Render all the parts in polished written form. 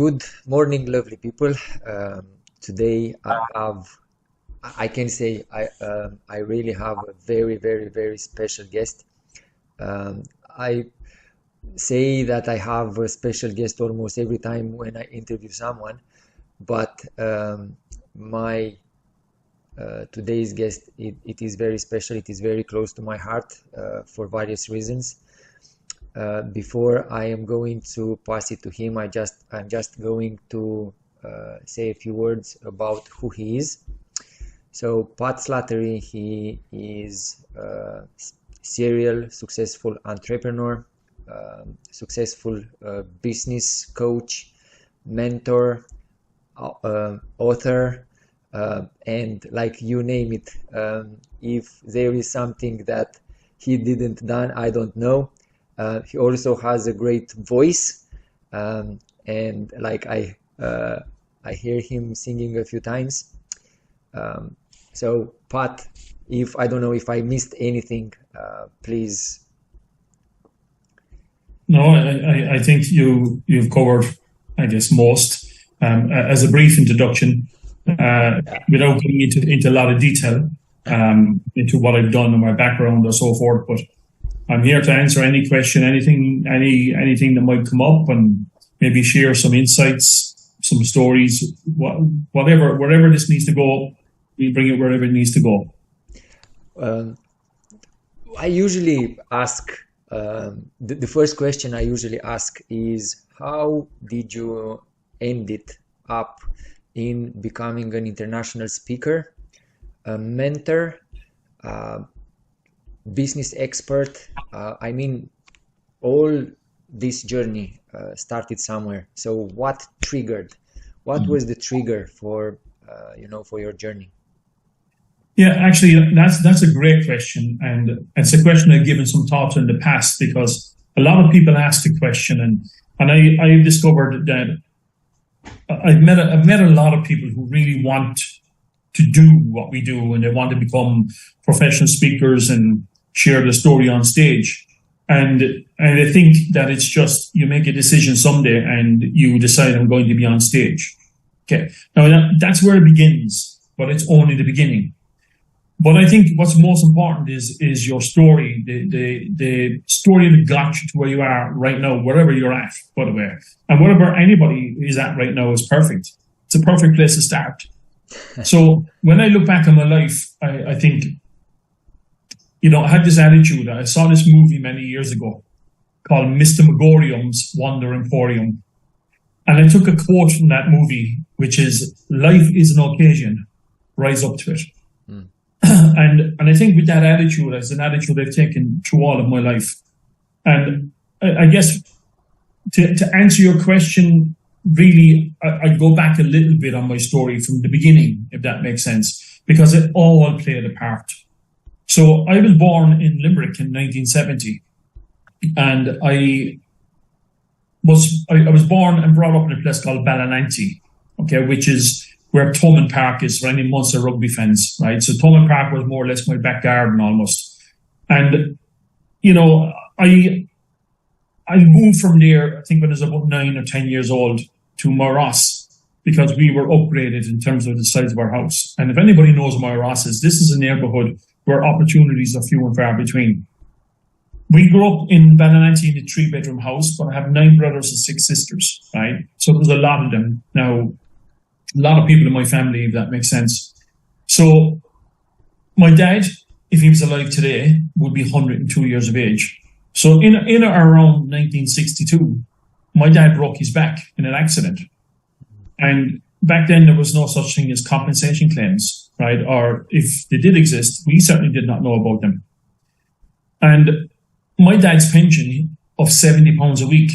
Good morning, lovely people. Today I can say I really have a very, very, very special guest. I say that I have a special guest almost every time when I interview someone, but my today's guest, it is very special. It is very close to my heart for various reasons. Before I am going to pass it to him, I'm just going to say a few words about who he is. So Pat Slattery, he is a serial successful entrepreneur, successful business coach, mentor, author, and like you name it. If there is something that he didn't done, I don't know. He also has a great voice, and like I hear him singing a few times. So Pat, if I don't know if I missed anything, please. No, I think you've covered, I guess, most. As a brief introduction, without going into a lot of detail, into what I've done and my background or so forth, but I'm here to answer any question, anything that might come up, and maybe share some insights, some stories, wherever this needs to go. We bring it wherever it needs to go. I usually ask the first question I usually ask is, how did you end it up in becoming an international speaker, a mentor, business expert? I mean, all this journey started somewhere. So what was the trigger for for your journey? Yeah, actually, that's a great question, and it's a question I've given some thought to in the past, because a lot of people ask the question, and I've discovered that I've met a lot of people who really want to do what we do, and they want to become professional speakers and share the story on stage. And I think that it's just, you make a decision someday and you decide, I'm going to be on stage. Okay. Now that's where it begins, but it's only the beginning. But I think what's most important is your story, the story that got you to where you are right now, wherever you're at, by the way. And wherever anybody is at right now is perfect. It's a perfect place to start. So when I look back on my life, I think, I had this attitude. I saw this movie many years ago called Mr. Megorium's Wonder Emporium. And I took a quote from that movie, which is, life is an occasion, rise up to it. Mm. And I think with that attitude, it's an attitude I've taken through all of my life. And I guess to answer your question, really, I'd go back a little bit on my story from the beginning, if that makes sense, because it all played a part. So I was born in Limerick in 1970, and I was born and brought up in a place called Ballinanty, okay, which is where Thomond Park is for any Munster rugby fans, right? So Thomond Park was more or less my back garden almost. And, I moved from there, I think when I was about 9 or 10 years old, to Morass, because we were upgraded in terms of the size of our house. And if anybody knows what Morass is, this is a neighbourhood where opportunities are few and far between. We grew up in Ballinanty in a 3-bedroom house, but I have 9 brothers and 6 sisters, right? So there's a lot of them. Now, a lot of people in my family, if that makes sense. So my dad, if he was alive today, would be 102 years of age. So in around 1962, my dad broke his back in an accident. And back then, there was no such thing as compensation claims, right? Or if they did exist, we certainly did not know about them. And my dad's pension of £70 a week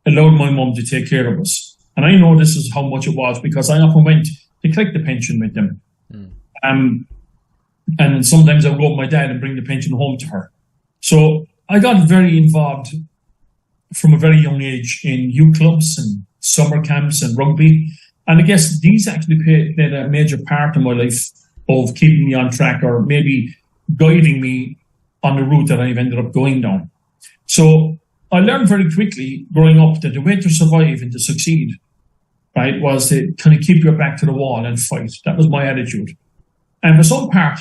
allowed my mum to take care of us. And I know this is how much it was because I often went to collect the pension with them. Mm. And sometimes I would go with my dad and bring the pension home to her. So I got very involved from a very young age in youth clubs and summer camps and rugby. And I guess these actually played a major part in my life of keeping me on track, or maybe guiding me on the route that I've ended up going down. So I learned very quickly growing up that the way to survive and to succeed right, was to kind of keep your back to the wall and fight. That was my attitude. And for some part,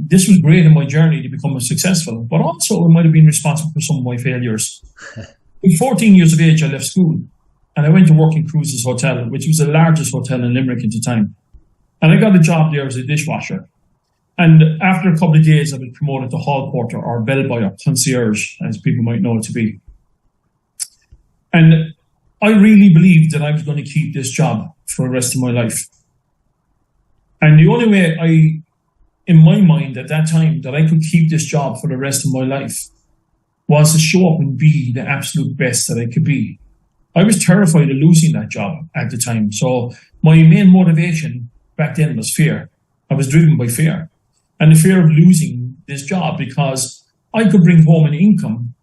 this was great in my journey to become successful, but also it might have been responsible for some of my failures. At 14 years of age, I left school and I went to work in Cruises Hotel, which was the largest hotel in Limerick at the time. And I got a job there as a dishwasher. And after a couple of days, I was promoted to hall porter or bellboy or concierge, as people might know it to be. And I really believed that I was going to keep this job for the rest of my life. And the only way in my mind at that time, that I could keep this job for the rest of my life was to show up and be the absolute best that I could be. I was terrified of losing that job at the time. So my main motivation back then was fear. I was driven by fear. And the fear of losing this job, because I could bring home an income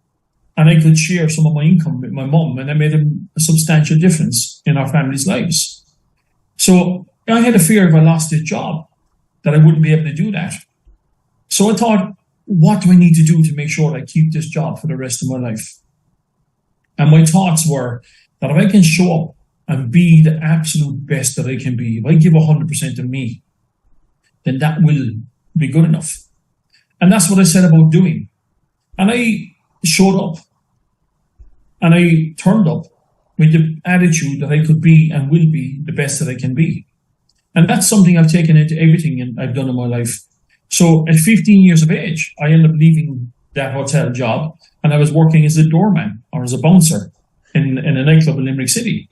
and I could share some of my income with my mum, and I made a substantial difference in our family's lives. So I had a fear if I lost this job that I wouldn't be able to do that. So I thought, what do I need to do to make sure I keep this job for the rest of my life? And my thoughts were that if I can show up and be the absolute best that I can be, if I give 100% of me, then that will be good enough. And that's what I set about doing. And I showed up and I turned up with the attitude that I could be and will be the best that I can be. And that's something I've taken into everything I've done in my life. So at 15 years of age, I ended up leaving that hotel job and I was working as a doorman or as a bouncer in a nightclub in Limerick City.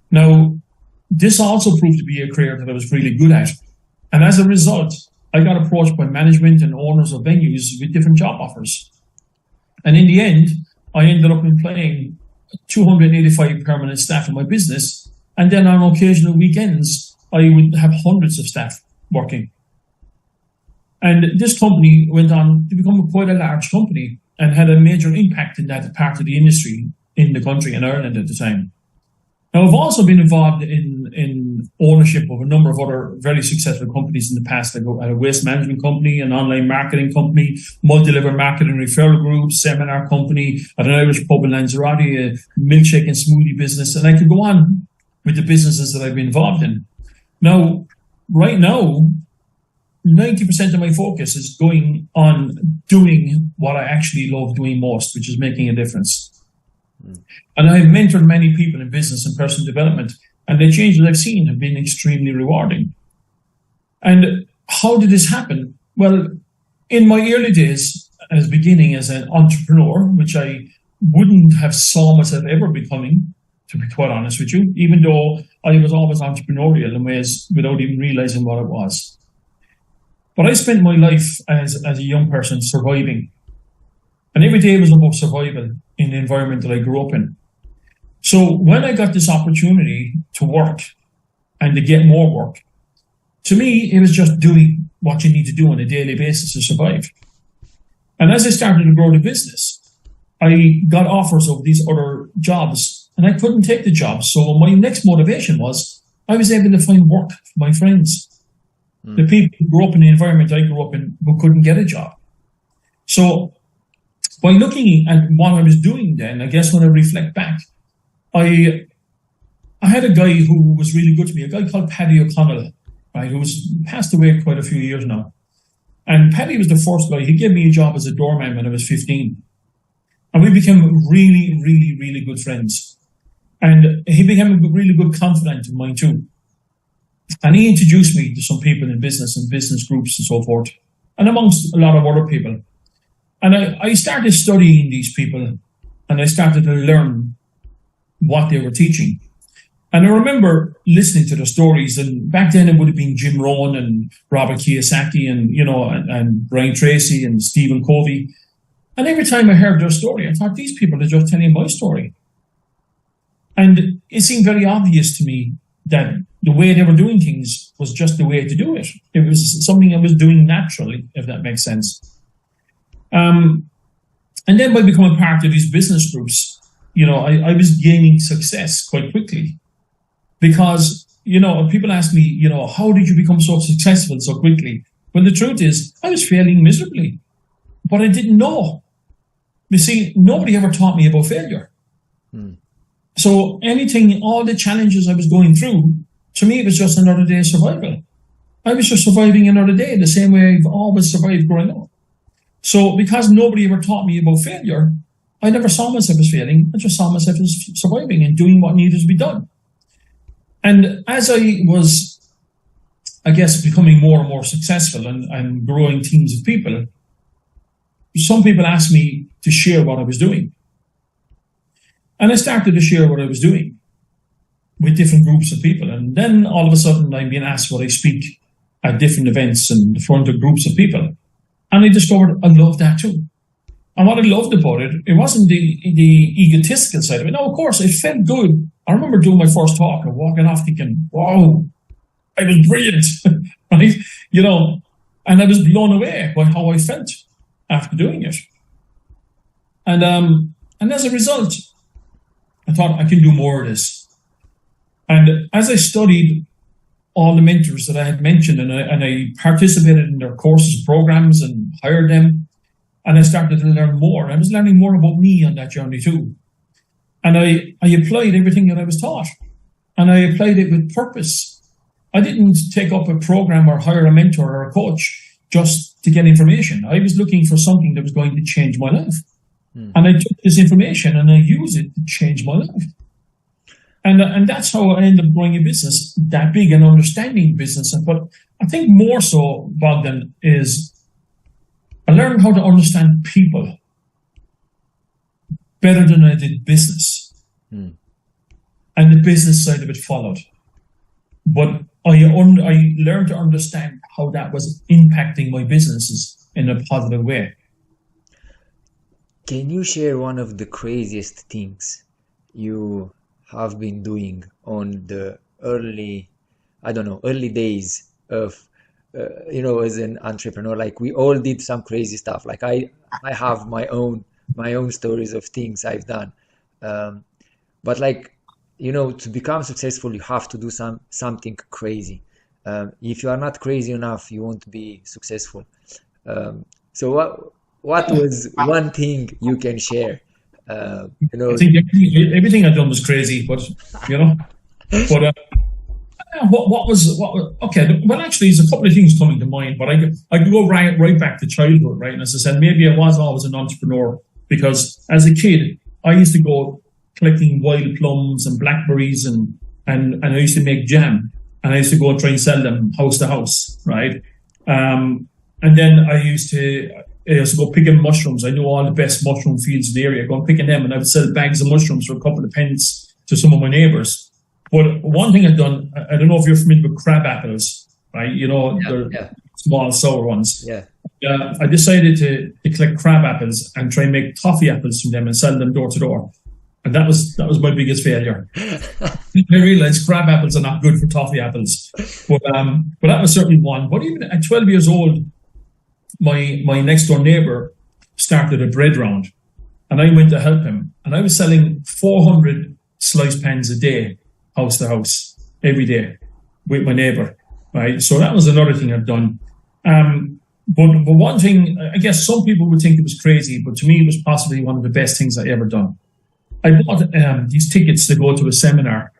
Now, this also proved to be a career that I was really good at. And as a result, I got approached by management and owners of venues with different job offers. And in the end, I ended up employing 285 permanent staff in my business. And then on occasional weekends, I would have hundreds of staff working. And this company went on to become quite a large company and had a major impact in that part of the industry in the country, in Ireland at the time. Now, I've also been involved in ownership of a number of other very successful companies in the past. I had a waste management company, an online marketing company, multi-level marketing referral group, seminar company, an Irish pub in Lanzarote, a milkshake and smoothie business, and I could go on with the businesses that I've been involved in. Now, right now, 90% of my focus is going on doing what I actually love doing most, which is making a difference. And I've mentored many people in business and personal development, and the changes I've seen have been extremely rewarding. And how did this happen? Well, in my early days, as beginning as an entrepreneur, which I wouldn't have saw myself ever becoming, to be quite honest with you, even though I was always entrepreneurial in ways without even realizing what it was. But I spent my life as a young person surviving. And every day was about survival in the environment that I grew up in. So when I got this opportunity to work and to get more work, to me, it was just doing what you need to do on a daily basis to survive. And as I started to grow the business, I got offers of these other jobs and I couldn't take the jobs. So my next motivation was I was able to find work for my friends. The people who grew up in the environment I grew up in who couldn't get a job. So by looking at what I was doing then, I guess when I reflect back, I had a guy who was really good to me, a guy called Paddy O'Connell, right, who's passed away quite a few years now. And Paddy was the first guy. He gave me a job as a doorman when I was 15. And we became really, really, really good friends. And he became a really good confidant of mine too. And he introduced me to some people in business and business groups and so forth, and amongst a lot of other people. And I started studying these people and I started to learn what they were teaching. And I remember listening to the stories, and back then it would have been Jim Rohn and Robert Kiyosaki and, and Brian Tracy and Stephen Covey. And every time I heard their story, I thought, these people are just telling my story. And it seemed very obvious to me that the way they were doing things was just the way to do it. It was something I was doing naturally, if that makes sense. And then by becoming part of these business groups, I was gaining success quite quickly. Because, people ask me, how did you become so successful so quickly? Well, the truth is, I was failing miserably, but I didn't know. You see, nobody ever taught me about failure. So anything, all the challenges I was going through, to me, it was just another day of survival. I was just surviving another day the same way I've always survived growing up. So because nobody ever taught me about failure, I never saw myself as failing. I just saw myself as surviving and doing what needed to be done. And as I was, I guess, becoming more and more successful and growing teams of people, some people asked me to share what I was doing. And I started to share what I was doing with different groups of people. And then all of a sudden I'm being asked what I speak at different events and in front of groups of people. And I discovered I loved that too. And what I loved about it, it wasn't the egotistical side of it. No, of course, it felt good. I remember doing my first talk and walking off thinking, wow, I was brilliant, right? You know, and I was blown away by how I felt after doing it. And as a result, I thought I can do more of this. And as I studied all the mentors that I had mentioned and I participated in their courses, programs and hired them, and I started to learn more. I was learning more about me on that journey too. And I applied everything that I was taught. And I applied it with purpose. I didn't take up a program or hire a mentor or a coach just to get information. I was looking for something that was going to change my life. And I took this information and I used it to change my life. And that's how I ended up growing a business that big and understanding business. But I think more so, Bogdan, is I learned how to understand people better than I did business. And the business side of it followed. But I learned to understand how that was impacting my businesses in a positive way. Can you share one of the craziest things you have been doing on the early days of, as an entrepreneur? Like we all did some crazy stuff. Like I have my own stories of things I've done. But like, to become successful, you have to do something crazy. If you are not crazy enough, you won't be successful. So what was one thing you can share? I think everything I've done was crazy, but what was okay? Well, actually, there's a couple of things coming to mind, but I could go right back to childhood, right? And as I said, maybe I was always an entrepreneur because as a kid, I used to go collecting wild plums and blackberries and I used to make jam and I used to go and try and sell them house to house, right? And then I used to go picking mushrooms. I knew all the best mushroom fields in the area. Go and picking them, and I would sell bags of mushrooms for a couple of pence to some of my neighbours. But one thing I've done, I don't know if you're familiar with crab apples, right? They're small sour ones. Yeah. I decided to collect crab apples and try and make toffee apples from them and sell them door to door. And that was my biggest failure. I realized crab apples are not good for toffee apples. But that was certainly one. But even at 12 years old, my next door neighbour started a bread round and I went to help him. And I was selling 400 slice pans a day, house to house, every day with my neighbour, right? So that was another thing I've done. But one thing, I guess some people would think it was crazy, but to me it was possibly one of the best things I ever done. I bought these tickets to go to a seminar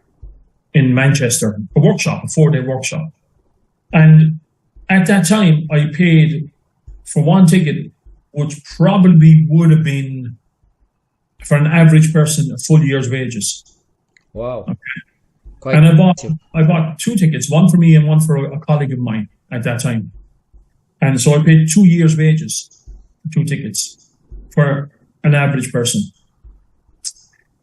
in Manchester, a 4-day workshop. And at that time, I paid for one ticket, which probably would have been, for an average person, a full year's wages. Wow. Okay. And I bought 2 tickets, one for me and one for a colleague of mine at that time. And so I paid 2 years' wages for 2 tickets for an average person.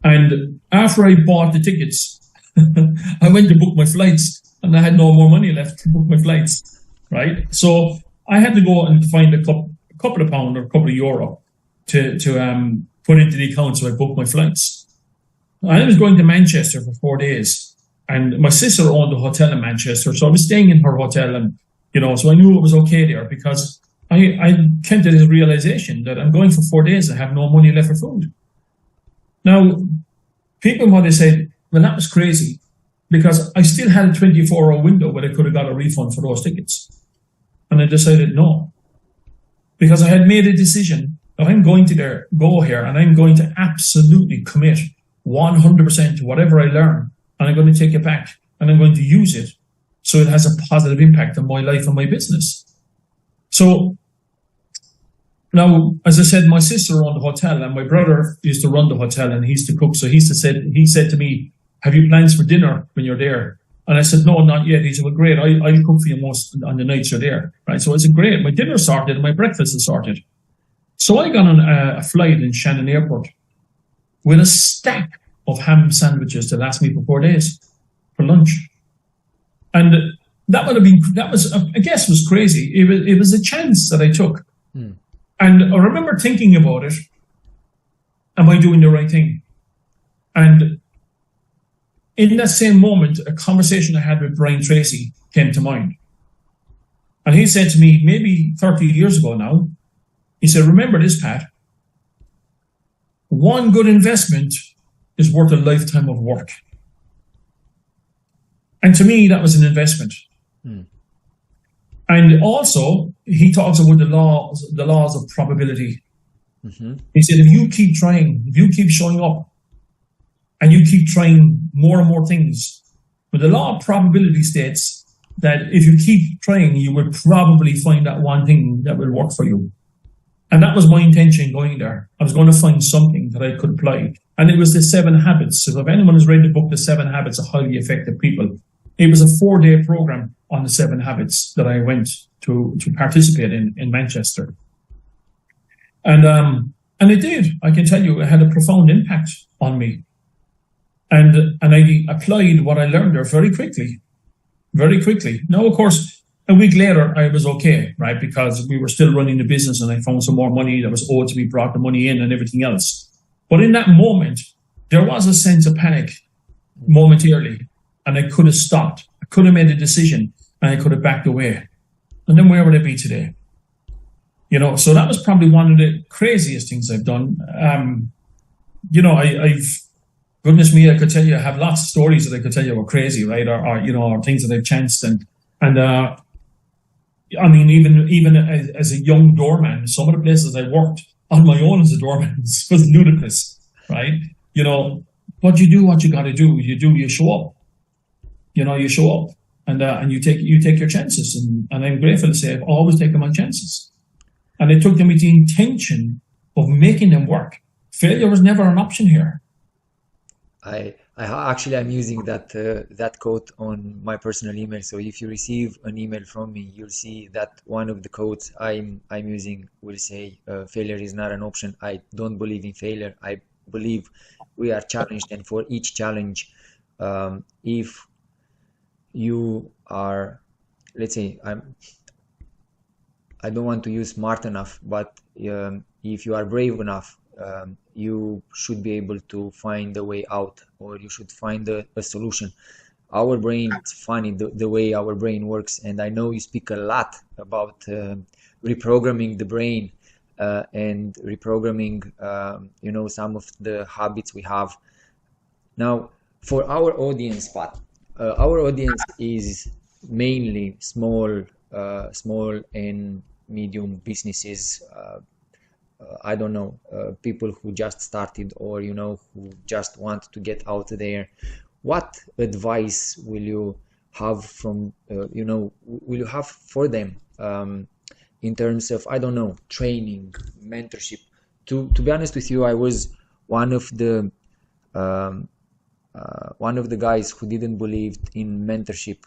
And after I bought the tickets, I went to book my flights and I had no more money left to book my flights, right? So I had to go and find a couple of pound or a couple of euro to put into the account so I booked my flights. I was going to Manchester for 4 days and my sister owned a hotel in Manchester. So I was staying in her hotel and, so I knew it was okay there because I came to this realization that I'm going for 4 days and have no money left for food. Now, people might have said, well, that was crazy because I still had a 24-hour window where I could have got a refund for those tickets. And I decided no, because I had made a decision that I'm going to go here and I'm going to absolutely commit 100% to whatever I learn, and I'm going to take it back and I'm going to use it so it has a positive impact on my life and my business. So now, as I said, my sister owned the hotel and my brother used to run the hotel and he used to cook. So he said to me, have you plans for dinner when you're there? And I said, no, not yet. He said, well, great. I'll cook for you most on the nights you're there. Right. So I said, great. My dinner's sorted and my breakfast is sorted. So I got on a flight in Shannon Airport with a stack of ham sandwiches to last me for 4 days for lunch. And that was, I guess, was crazy. It was a chance that I took. And I remember thinking about it. Am I doing the right thing? And in that same moment, a conversation I had with Brian Tracy came to mind. And he said to me, maybe 30 years ago now, he said, remember this, Pat, one good investment is worth a lifetime of work. And to me, that was an investment. And also, he talks about the laws of probability. He said, if you keep trying, if you keep showing up, and you keep trying more and more things, but the law of probability states that if you keep trying, you will probably find that one thing that will work for you. And that was my intention going there. I was going to find something that I could apply. And it was the 7 habits. So if anyone has read the book, The 7 Habits of Highly Effective People, it was a 4-day program on the 7 habits that I went to participate in Manchester. And it did. I can tell you, it had a profound impact on me. And I applied what I learned there very quickly. Now, of course, a week later, I was okay, right? Because we were still running the business and I found some more money that was owed to me, brought the money in and everything else. But in that moment, there was a sense of panic momentarily. And I could have stopped. I could have made a decision and I could have backed away. And then where would I be today? You know, so that was probably one of the craziest things I've done. I've goodness me, I could tell you, I have lots of stories that I could tell you were crazy, right? Or things that I've chanced. And I mean, even as a young doorman, some of the places I worked on my own as a doorman was ludicrous, right? You know, but you do what you got to do. You show up. You show up and you take your chances. And I'm grateful to say I've always taken my chances. And I took them with the intention of making them work. Failure was never an option here. I'm using that quote on my personal email. So if you receive an email from me, you'll see that one of the quotes I'm using will say, failure is not an option. I don't believe in failure. I believe we are challenged, and for each challenge, if you are, let's say, I don't want to use smart enough, but if you are brave enough, you should be able to find a way out, or you should find a solution. Our brain, it's funny the way our brain works, and I know you speak a lot about reprogramming the brain and reprogramming some of the habits we have. Now, for our audience, Pat, our audience is mainly small and medium businesses. I don't know, people who just started, or who just want to get out there. What advice will you have from will you have for them in terms of, I don't know, training, mentorship? To be honest with you, I was one of the guys who didn't believe in mentorship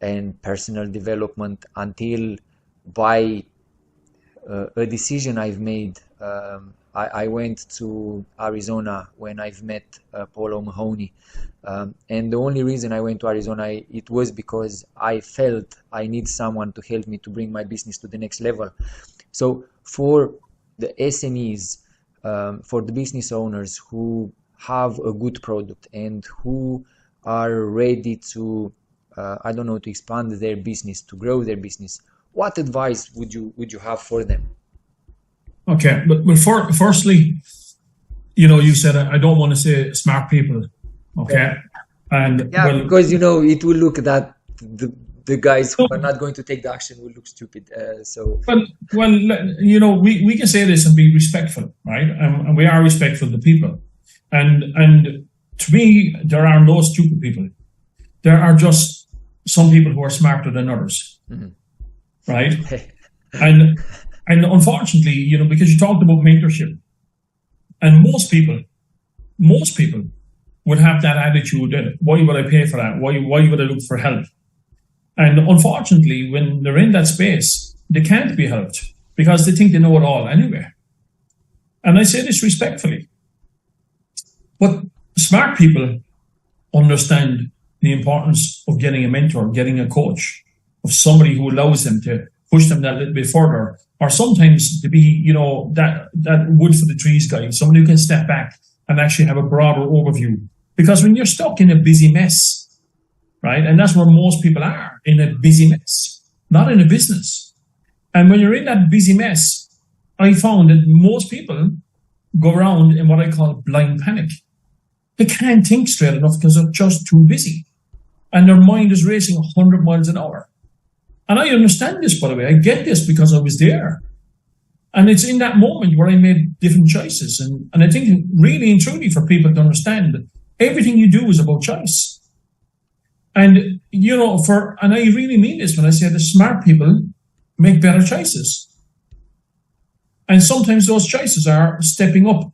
and personal development until by a decision I've made. I went to Arizona when I've met Paul Mahoney, and the only reason I went to Arizona, it was because I felt I need someone to help me to bring my business to the next level. So for the SMEs, for the business owners who have a good product and who are ready to to expand their business, to grow their business, what advice would you have for them? Okay, but firstly, you said I don't want to say smart people, okay? And because it will look that the guys who are not going to take the action will look stupid. We can say this and be respectful, right? And we are respectful to people, and to me, there are no stupid people. There are just some people who are smarter than others, right? And unfortunately, because you talked about mentorship, and most people would have that attitude that why would I pay for that? Why would I look for help? And unfortunately, when they're in that space, they can't be helped because they think they know it all anyway. And I say this respectfully. But smart people understand the importance of getting a mentor, getting a coach, of somebody who allows them to push them that little bit further, or sometimes to be, that wood for the trees guy, somebody who can step back and actually have a broader overview. Because when you're stuck in a busy mess, right, and that's where most people are, in a busy mess, not in a business. And when you're in that busy mess, I found that most people go around in what I call blind panic. They can't think straight enough because they're just too busy. And their mind is racing 100 miles an hour. And I understand this, by the way. I get this because I was there. And it's in that moment where I made different choices. And I think really and truly for people to understand that everything you do is about choice. And, and I really mean this when I say the smart people make better choices. And sometimes those choices are stepping up,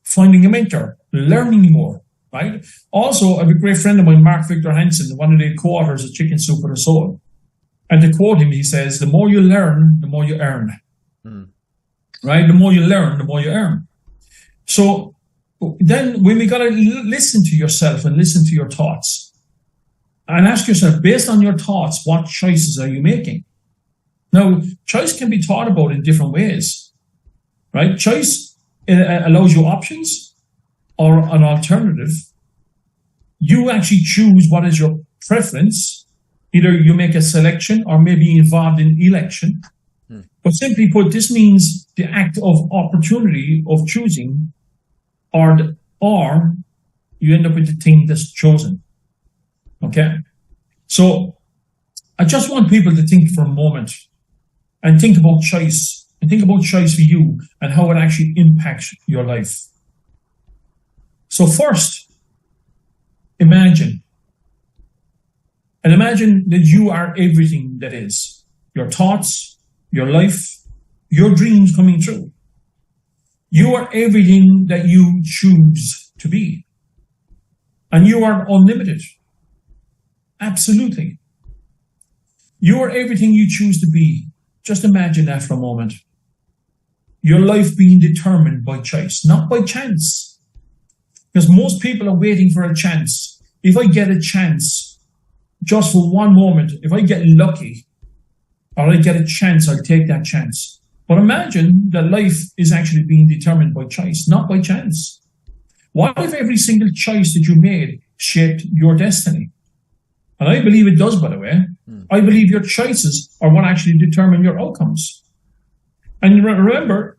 finding a mentor, learning more, right? Also, I have a great friend of mine, Mark Victor Hansen, one of the co-authors of Chicken Soup for the Soul. And to quote him, he says, the more you learn, the more you earn. Right? The more you learn, the more you earn. So then when we got to listen to yourself and listen to your thoughts and ask yourself, based on your thoughts, what choices are you making? Now, choice can be thought about in different ways, right? Choice allows you options or an alternative. You actually choose what is your preference. Either you make a selection or maybe involved in election. But simply put, this means the act of opportunity of choosing or you end up with the thing that's chosen. Okay? So I just want people to think for a moment and think about choice. And think about choice for you and how it actually impacts your life. So first, imagine that you are everything that is. Your thoughts, your life, your dreams coming true. You are everything that you choose to be. And you are unlimited. Absolutely. You are everything you choose to be. Just imagine that for a moment. Your life being determined by choice, not by chance. Because most people are waiting for a chance. If I get a chance, just for one moment, if I get lucky, or I get a chance, I'll take that chance. But imagine that life is actually being determined by choice, not by chance. What if every single choice that you made shaped your destiny? And I believe it does, by the way. I believe your choices are what actually determine your outcomes. And remember,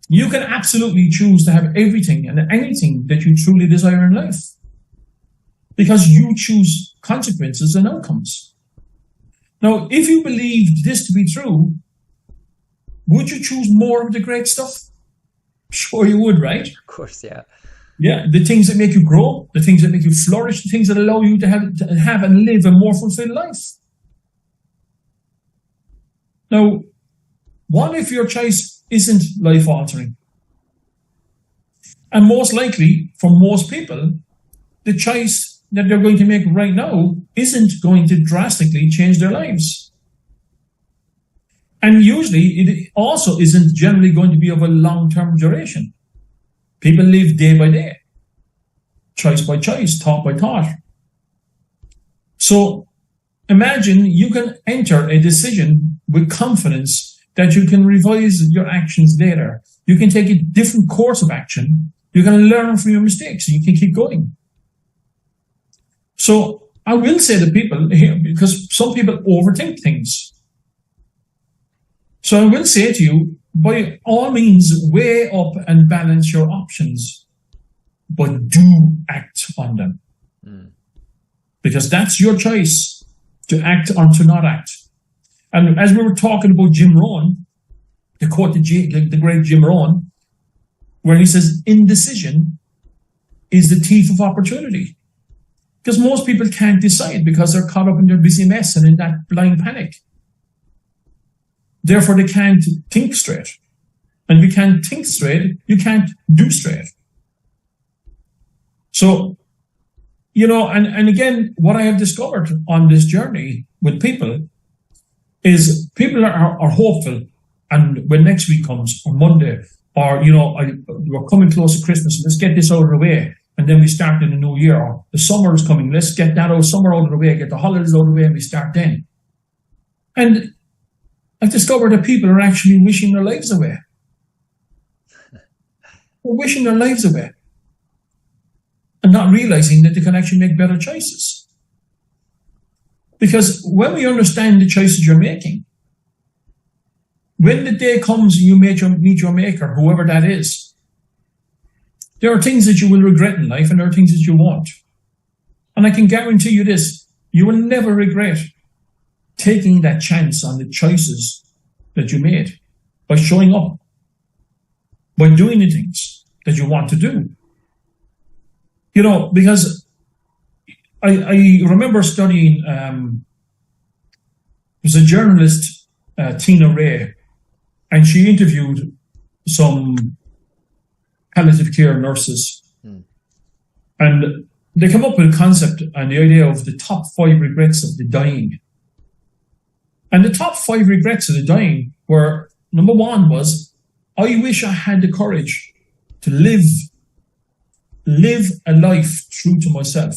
you can absolutely choose to have everything and anything that you truly desire in life. Because you choose consequences and outcomes. Now, if you believed this to be true, would you choose more of the great stuff? Sure you would, right? Of course, yeah. Yeah, the things that make you grow, the things that make you flourish, the things that allow you to have and live a more fulfilled life. Now, what if your choice isn't life-altering? And most likely, for most people, the choice that they're going to make right now isn't going to drastically change their lives. And usually, it also isn't generally going to be of a long-term duration. People live day by day, choice by choice, thought by thought. So imagine you can enter a decision with confidence that you can revise your actions later. You can take a different course of action. You can learn from your mistakes and you can keep going. So I will say to people here, because some people overthink things. So I will say to you, by all means, weigh up and balance your options, but do act on them. Because that's your choice, to act or to not act. And as we were talking about Jim Rohn, the quote the great Jim Rohn, where he says, indecision is the thief of opportunity. Because most people can't decide because they're caught up in their busy mess and in that blind panic. Therefore, they can't think straight. And if you can't think straight, you can't do straight. So, and again, what I have discovered on this journey with people is people are hopeful. And when next week comes, or Monday, or, we're coming close to Christmas, let's get this out of the way. And then we start in the new year. Or the summer is coming, let's get that summer out of the way, get the holidays out of the way, and we start then. And I've discovered that people are actually wishing their lives away. They're wishing their lives away. And not realizing that they can actually make better choices. Because when we understand the choices you're making, when the day comes and you meet your maker, whoever that is, there are things that you will regret in life and there are things that you won't. And I can guarantee you this, you will never regret taking that chance on the choices that you made by showing up, by doing the things that you want to do. Because I remember studying, there's a journalist, Tina Ray, and she interviewed some palliative care nurses. And they come up with a concept and the idea of the top 5 regrets of the dying. And the top 5 regrets of the dying were, number 1 was, I wish I had the courage to live a life true to myself,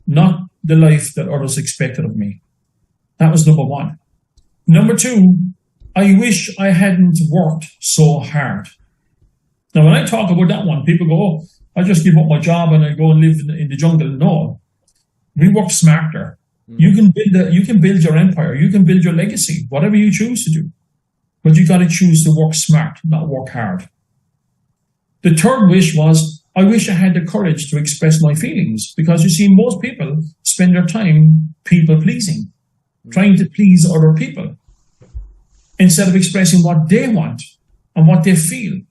not the life that others expected of me. That was number 1. Number 2, I wish I hadn't worked so hard. Now, when I talk about that one, people go, I just give up my job and I go and live in the jungle. No, we work smarter. You can build your empire. You can build your legacy, whatever you choose to do. But you got to choose to work smart, not work hard. The third wish was, I wish I had the courage to express my feelings, because you see, most people spend their time people pleasing, trying to please other people, instead of expressing what they want and what they feel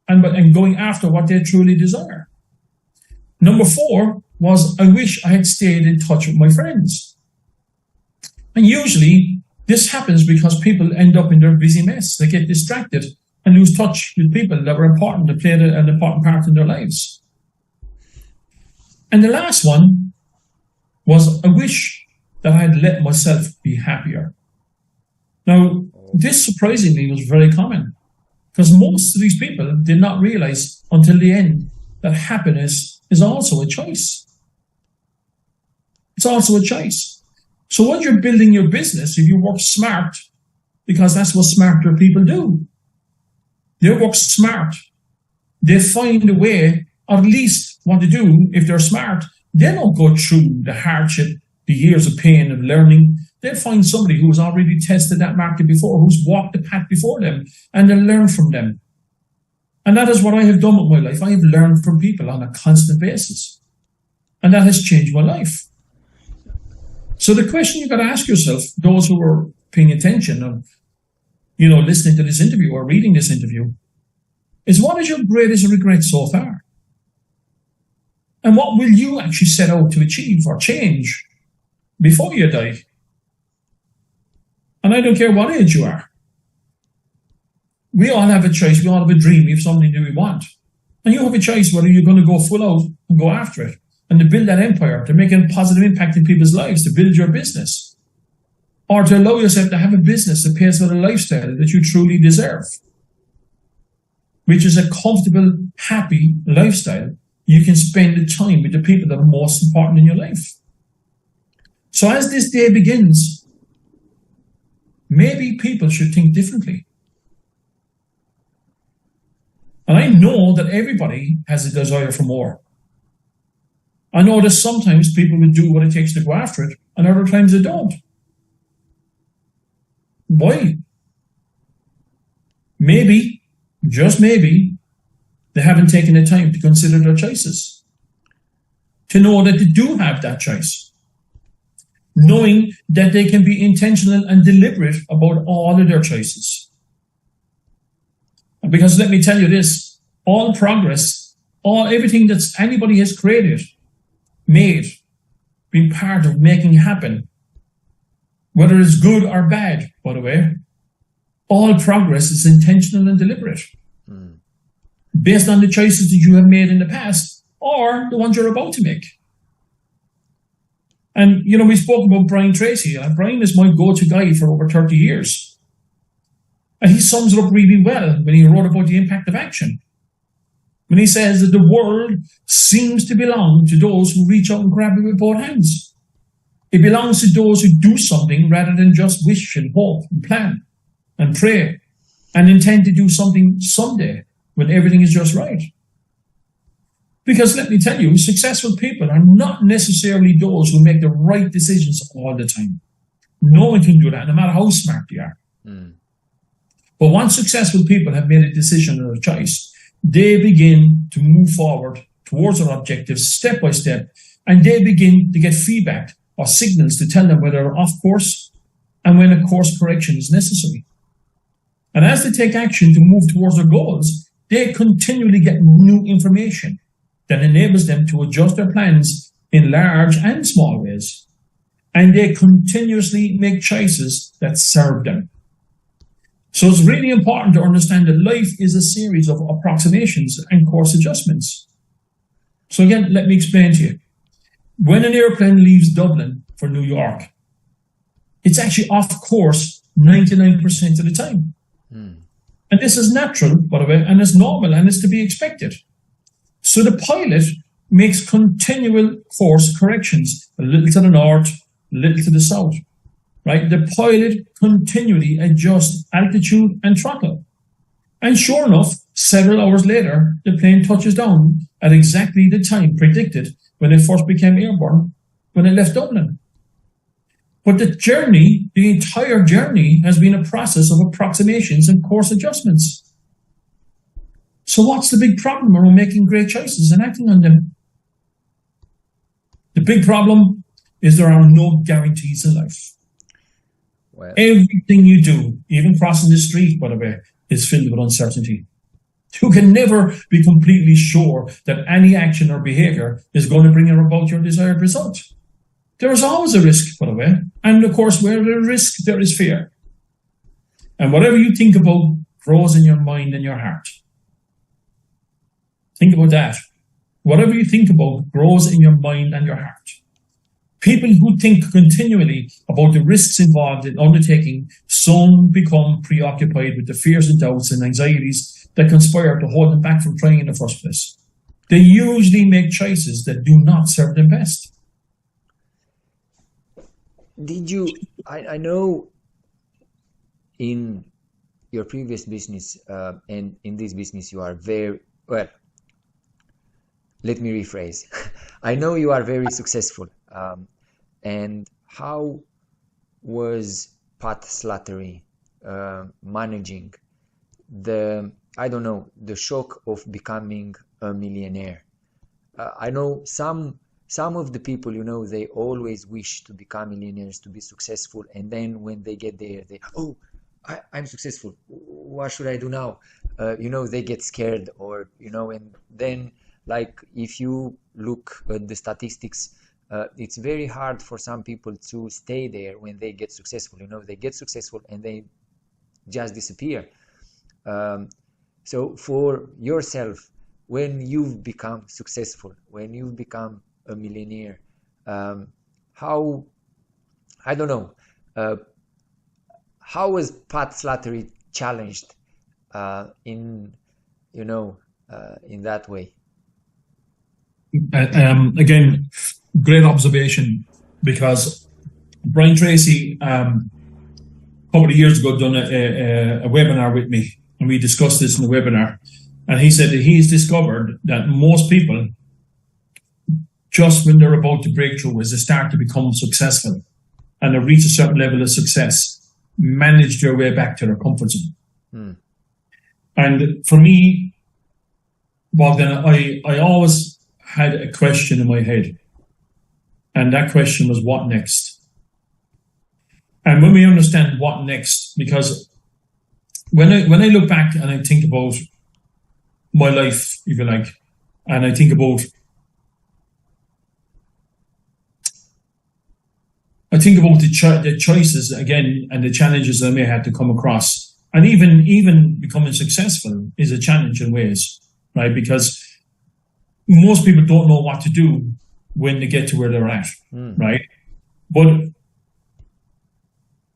and going after what they truly desire. Number 4 was, I wish I had stayed in touch with my friends. And usually this happens because people end up in their busy mess. They get distracted and lose touch with people that were important, that played an important part in their lives. And the last one was, I wish that I had let myself be happier. Now, this surprisingly was very common, because most of these people did not realize until the end that happiness is also a choice. It's also a choice. So when you're building your business, if you work smart, because that's what smarter people do, they work smart. They find a way, or at least what to do if they're smart. They don't go through the hardship, the years of pain of learning. They'll find somebody who's already tested that market before, who's walked the path before them, and they'll learn from them. And that is what I have done with my life. I have learned from people on a constant basis. And that has changed my life. So the question you've got to ask yourself, those who are paying attention and, listening to this interview or reading this interview, is what is your greatest regret so far? And what will you actually set out to achieve or change before you die? And I don't care what age you are. We all have a choice. We all have a dream. We have something that we want. And you have a choice whether you're going to go full out and go after it and to build that empire, to make a positive impact in people's lives, to build your business, or to allow yourself to have a business that pays for the lifestyle that you truly deserve, which is a comfortable, happy lifestyle. You can spend the time with the people that are most important in your life. So as this day begins, maybe people should think differently. And I know that everybody has a desire for more. I know that sometimes people will do what it takes to go after it, and other times they don't. Why? Maybe, just maybe, they haven't taken the time to consider their choices, to know that they do have that choice, knowing that they can be intentional and deliberate about all of their choices. Because let me tell you this, all progress everything that's anybody has created, made, been part of making happen, whether it's good or bad, by the way, all progress is intentional and deliberate, based on the choices that you have made in the past or the ones you're about to make. And, we spoke about Brian Tracy. Brian is my go-to guy for over 30 years. And he sums it up really well when he wrote about the impact of action. When he says that the world seems to belong to those who reach out and grab it with both hands. It belongs to those who do something rather than just wish and hope and plan and pray and intend to do something someday when everything is just right. Because let me tell you, successful people are not necessarily those who make the right decisions all the time. No one can do that, no matter how smart they are. But once successful people have made a decision or a choice, they begin to move forward towards their objectives step by step, and they begin to get feedback or signals to tell them whether they're off course and when a course correction is necessary. And as they take action to move towards their goals, they continually get new information that enables them to adjust their plans in large and small ways. And they continuously make choices that serve them. So it's really important to understand that life is a series of approximations and course adjustments. So again, let me explain to you. When an airplane leaves Dublin for New York, it's actually off course 99% of the time. And this is natural, by the way, and it's normal, and it's to be expected. So the pilot makes continual course corrections, a little to the north, a little to the south, right? The pilot continually adjusts altitude and throttle. And sure enough, several hours later, the plane touches down at exactly the time predicted when it first became airborne, when it left Dublin. But the entire journey has been a process of approximations and course adjustments. So what's the big problem around making great choices and acting on them? The big problem is there are no guarantees in life. Well, everything you do, even crossing the street, by the way, is filled with uncertainty. You can never be completely sure that any action or behavior is going to bring about your desired result. There is always a risk, by the way. And of course, where there is risk, there is fear. And whatever you think about grows in your mind and your heart. Think about that. Whatever you think about grows in your mind and your heart. People who think continually about the risks involved in undertaking soon become preoccupied with the fears and doubts and anxieties that conspire to hold them back from trying in the first place. They usually make choices that do not serve them best. I know in your previous business and in this business you are very, well, let me rephrase. I know you are very successful. And how was Pat Slattery managing the shock of becoming a millionaire? I know some of the people, they always wish to become millionaires, to be successful, and then when they get there, I'm successful. What should I do now? They get scared, or and then, like, if you look at the statistics, it's very hard for some people to stay there when they get successful. They get successful and they just disappear. So for yourself, when you've become successful, when you've become a millionaire, how was Pat Slattery challenged in that way? Again, great observation, because Brian Tracy, a couple of years ago, done a webinar with me, and we discussed this in the webinar. And he said that he's discovered that most people, just when they're about to break through, as they start to become successful and they reach a certain level of success, manage their way back to their comfort zone. And for me, Bogdan, I always had a question in my head. And that question was, what next? And when we understand what next, because when I look back and I think about my life, if you like, And I think about the choices again and the challenges I may have to come across. And even becoming successful is a challenge in ways, right? Because most people don't know what to do when they get to where they're at, right? But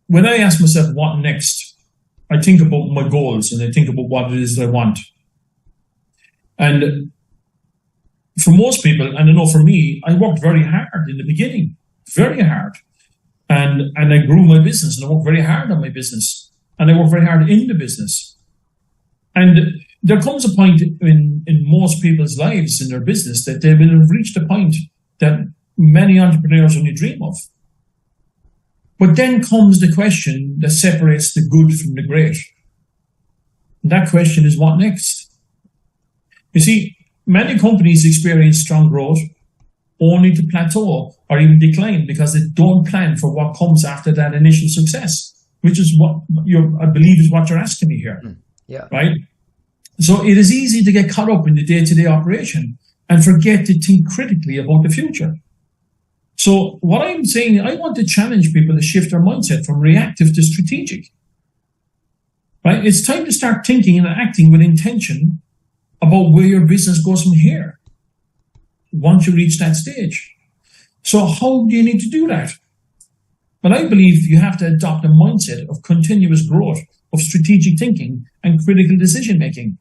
when I ask myself what next, I think about my goals and I think about what it is that I want. And for most people, and I know for me, I worked very hard in the beginning, very hard. And I grew my business and I worked very hard on my business and I worked very hard in the business. And there comes a point in most people's lives in their business that they will have reached a point that many entrepreneurs only dream of. But then comes the question that separates the good from the great. And that question is, what next? You see, many companies experience strong growth only to plateau or even decline because they don't plan for what comes after that initial success, which is what I believe is what you're asking me here. Yeah. Right? So it is easy to get caught up in the day-to-day operation and forget to think critically about the future. So what I'm saying, I want to challenge people to shift their mindset from reactive to strategic. Right? It's time to start thinking and acting with intention about where your business goes from here once you reach that stage. So how do you need to do that? Well, I believe you have to adopt a mindset of continuous growth, of strategic thinking and critical decision making.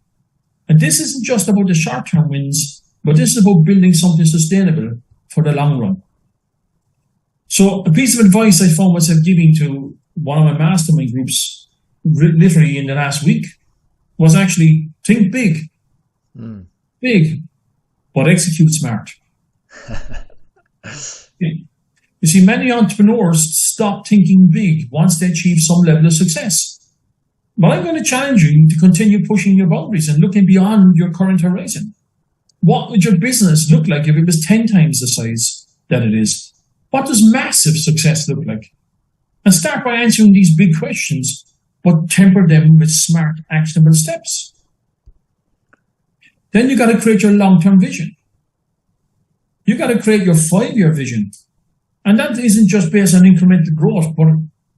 And this isn't just about the short-term wins, but this is about building something sustainable for the long run. So a piece of advice I found myself giving to one of my mastermind groups literally in the last week was actually think big. Big, but execute smart. You see, many entrepreneurs stop thinking big once they achieve some level of success. But I'm going to challenge you to continue pushing your boundaries and looking beyond your current horizon. What would your business look like if it was 10 times the size that it is? What does massive success look like? And start by answering these big questions, but temper them with smart, actionable steps. Then you got to create your long-term vision. You got to create your 5-year vision. And that isn't just based on incremental growth, but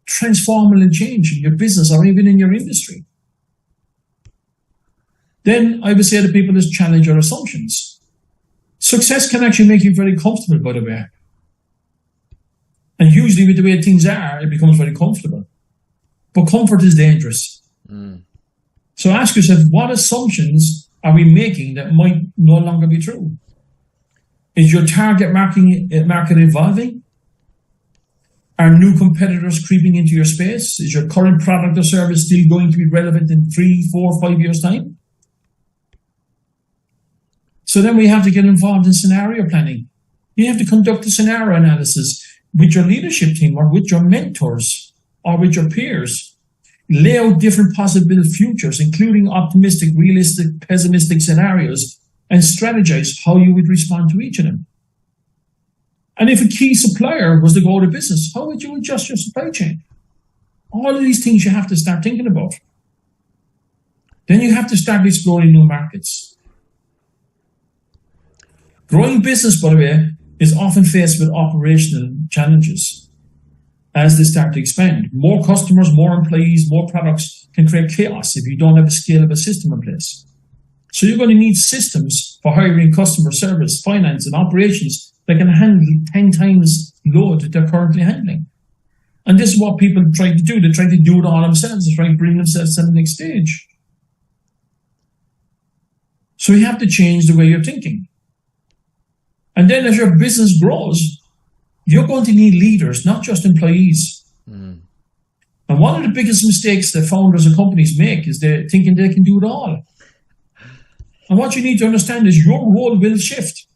transformative change in your business or even in your industry. Then I would say to people is challenge your assumptions. Success can actually make you very comfortable, by the way. And usually with the way things are, it becomes very comfortable. But comfort is dangerous. So ask yourself, what assumptions are we making that might no longer be true? Is your target market evolving? Are new competitors creeping into your space? Is your current product or service still going to be relevant in 3, 4, 5 years' time? So then we have to get involved in scenario planning. You have to conduct a scenario analysis with your leadership team or with your mentors or with your peers. Lay out different possible futures, including optimistic, realistic, pessimistic scenarios, and strategize how you would respond to each of them. And if a key supplier was to go out of business, how would you adjust your supply chain? All of these things you have to start thinking about. Then you have to start exploring new markets. Growing business, by the way, is often faced with operational challenges as they start to expand. More customers, more employees, more products can create chaos if you don't have a scalable system in place. So you're going to need systems for hiring, customer service, finance, and operations that can handle 10 times load that they're currently handling. And this is what people try to do. They try to do it all themselves. They try to bring themselves to the next stage. So you have to change the way you're thinking. And then as your business grows, you're going to need leaders, not just employees. And one of the biggest mistakes that founders of companies make is they're thinking they can do it all. And what you need to understand is your role will shift.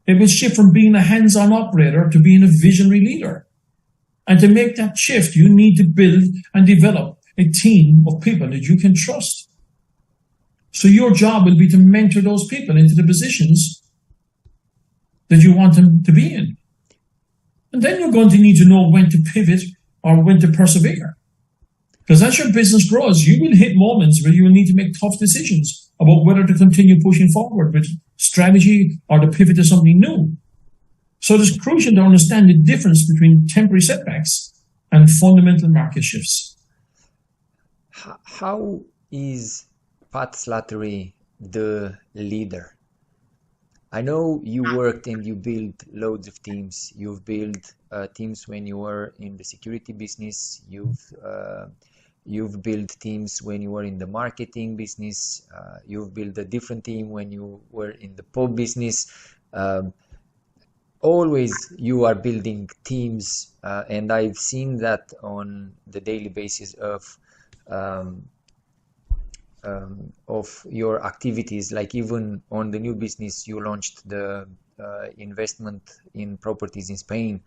It will shift from being a hands-on operator to being a visionary leader. And to make that shift, you need to build and develop a team of people that you can trust. So your job will be to mentor those people into the positions that you want them to be in. And then you're going to need to know when to pivot or when to persevere. Because as your business grows, you will hit moments where you will need to make tough decisions about whether to continue pushing forward with strategy or to pivot to something new. So it is crucial to understand the difference between temporary setbacks and fundamental market shifts. How is Pat Slattery the leader? I know you worked and you built loads of teams. You've built teams when you were in the security business. You've built teams when you were in the marketing business. You've built a different team when you were in the pub business. Always you are building teams, and I've seen that on the daily basis of your activities. Like even on the new business, you launched the investment in properties in Spain.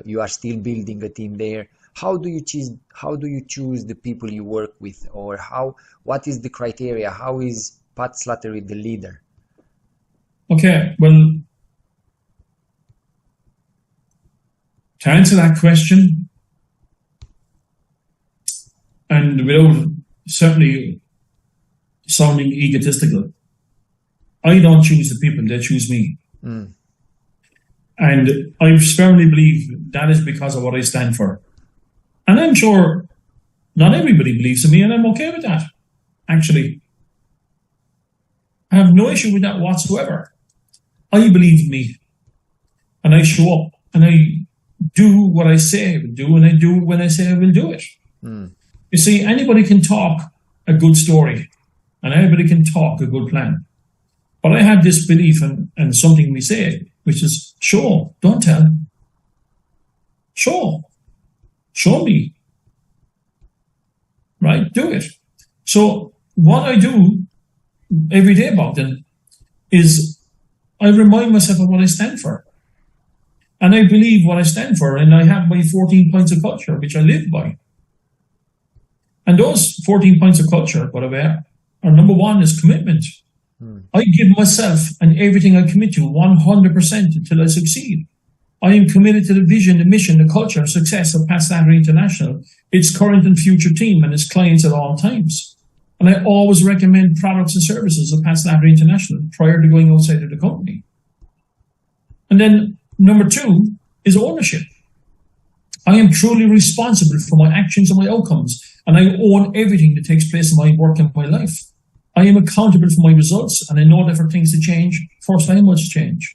You are still building a team there. How do you choose the people you work with, or what is the criteria? How is Pat Slattery the leader? Okay, well, to answer that question, and without certainly sounding egotistical, I don't choose the people, they choose me. And I firmly believe that is because of what I stand for. And I'm sure not everybody believes in me, and I'm okay with that, actually. I have no issue with that whatsoever. I believe in me, and I show up, and I do what I say I will do, and I do it when I say I will do it. You see, anybody can talk a good story, and anybody can talk a good plan. But I have this belief in something we say, which is show, don't tell. Show me. Right? Do it. So what I do every day, Bogdan, is I remind myself of what I stand for. And I believe what I stand for, and I have my 14 points of culture, which I live by. And those 14 points of culture, by the way, are number one is commitment. I give myself and everything I commit to 100% until I succeed. I am committed to the vision, the mission, the culture, and success of Pat Slattery International, its current and future team, and its clients at all times. And I always recommend products and services of Pat Slattery International prior to going outside of the company. And then number two is ownership. I am truly responsible for my actions and my outcomes, and I own everything that takes place in my work and my life. I am accountable for my results, and I know that for things to change, first I must change.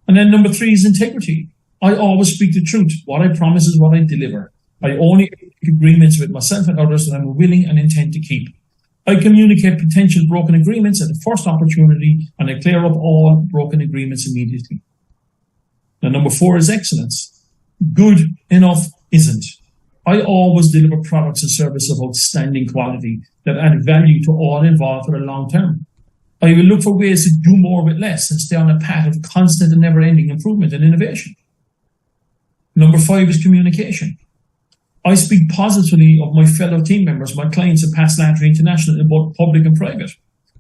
And then number three is integrity. I always speak the truth. What I promise is what I deliver. I only make agreements with myself and others that I'm willing and intend to keep. I communicate potential broken agreements at the first opportunity, and I clear up all broken agreements immediately. Now, number four is excellence. Good enough isn't. I always deliver products and services of outstanding quality that add value to all involved for the long term. I will look for ways to do more with less and stay on a path of constant and never-ending improvement and innovation. Number five is communication. I speak positively of my fellow team members, my clients at Pat Slattery International, in both public and private.